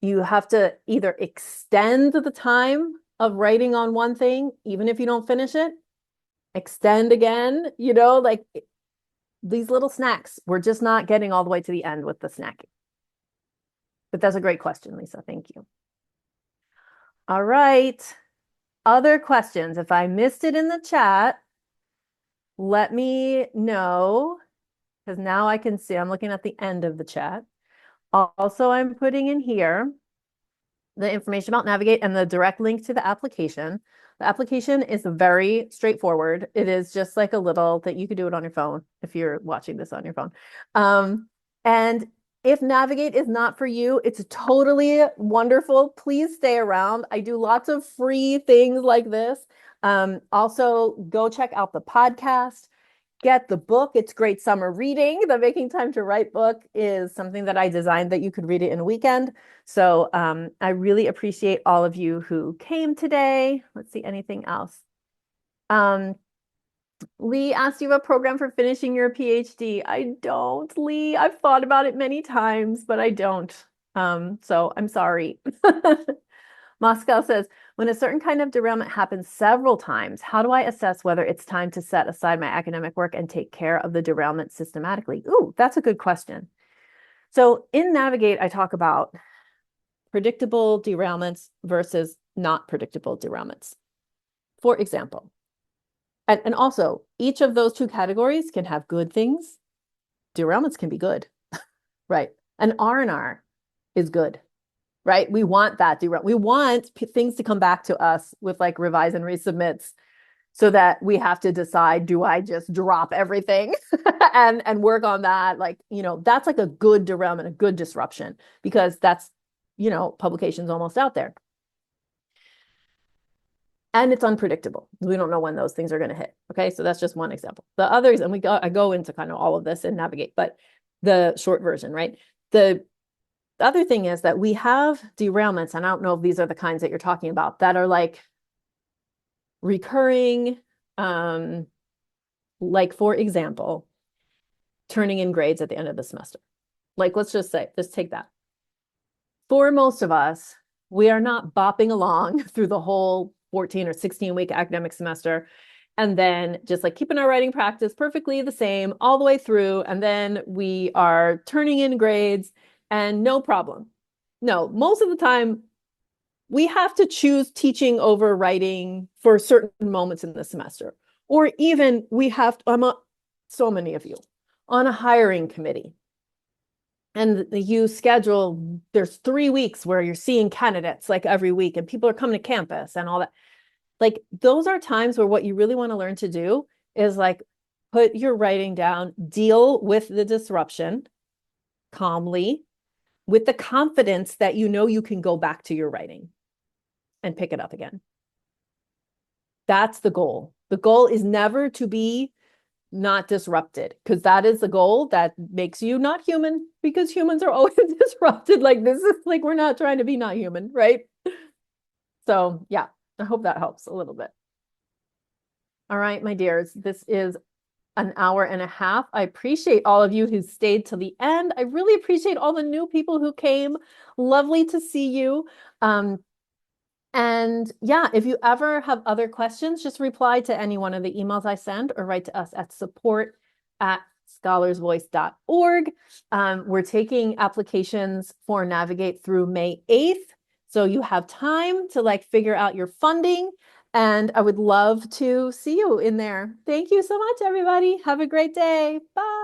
You have to either extend the time of writing on one thing, even if you don't finish it, extend again, you know, like these little snacks. We're just not getting all the way to the end with the snacking. But that's a great question, Lisa. Thank you. All right. Other questions. If I missed it in the chat, let me know, because now I can see, I'm looking at the end of the chat. Also, I'm putting in here the information about Navigate and the direct link to the application. The application is very straightforward. It is just like a little that you could do it on your phone if you're watching this on your phone. And if Navigate is not for you, it's totally wonderful. Please stay around. I do lots of free things like this. Also, go check out the podcast. Get the book. It's great summer reading. The Making Time to Write book is something that I designed that you could read it in a weekend. So I really appreciate all of you who came today. Let's see, anything else? Lee asked you a program for finishing your PhD. I don't, Lee. I've thought about it many times, but I don't. So I'm sorry. Moscow says, when a certain kind of derailment happens several times, how do I assess whether it's time to set aside my academic work and take care of the derailment systematically? Ooh, that's a good question. So in Navigate, I talk about predictable derailments versus not predictable derailments. For example, and also each of those two categories can have good things. Derailments can be good, right? An R&R is good. Right? We want that derail. We want things to come back to us with like revise and resubmits so that we have to decide, do I just drop everything and work on that? Like, you know, that's like a good derailment, a good disruption, because that's, you know, publication's almost out there. And it's unpredictable. We don't know when those things are going to hit. Okay. So that's just one example. The others, and I go into kind of all of this and Navigate, but the short version, right? The other thing is that we have derailments, and I don't know if these are the kinds that you're talking about, that are like recurring, like for example, turning in grades at the end of the semester. Like, let's just say, just take that. For most of us, We are not bopping along through the whole 14 or 16-week academic semester and then just like keeping our writing practice perfectly the same all the way through. And then we are turning in grades and no problem. No, most of the time we have to choose teaching over writing for certain moments in the semester. Or even we have, so many of you on a hiring committee and you schedule, there's 3 weeks where you're seeing candidates like every week and people are coming to campus and all that. Like those are times where what you really want to learn to do is like put your writing down, deal with the disruption calmly with the confidence that you know you can go back to your writing and pick it up again. That's the goal. The goal is never to be not disrupted, because that is the goal that makes you not human, because humans are always disrupted. Like this is like, we're not trying to be not human, right? So yeah, I hope that helps a little bit. All right, my dears, this is an hour and a half. I appreciate all of you who stayed till the end. I really appreciate all the new people who came. Lovely to see you. And yeah, if you ever have other questions, just reply to any one of the emails I send or write to us at support@scholarsvoice.org. We're taking applications for Navigate through May 8th. So you have time to like figure out your funding. And I would love to see you in there. Thank you so much, everybody. Have a great day. Bye.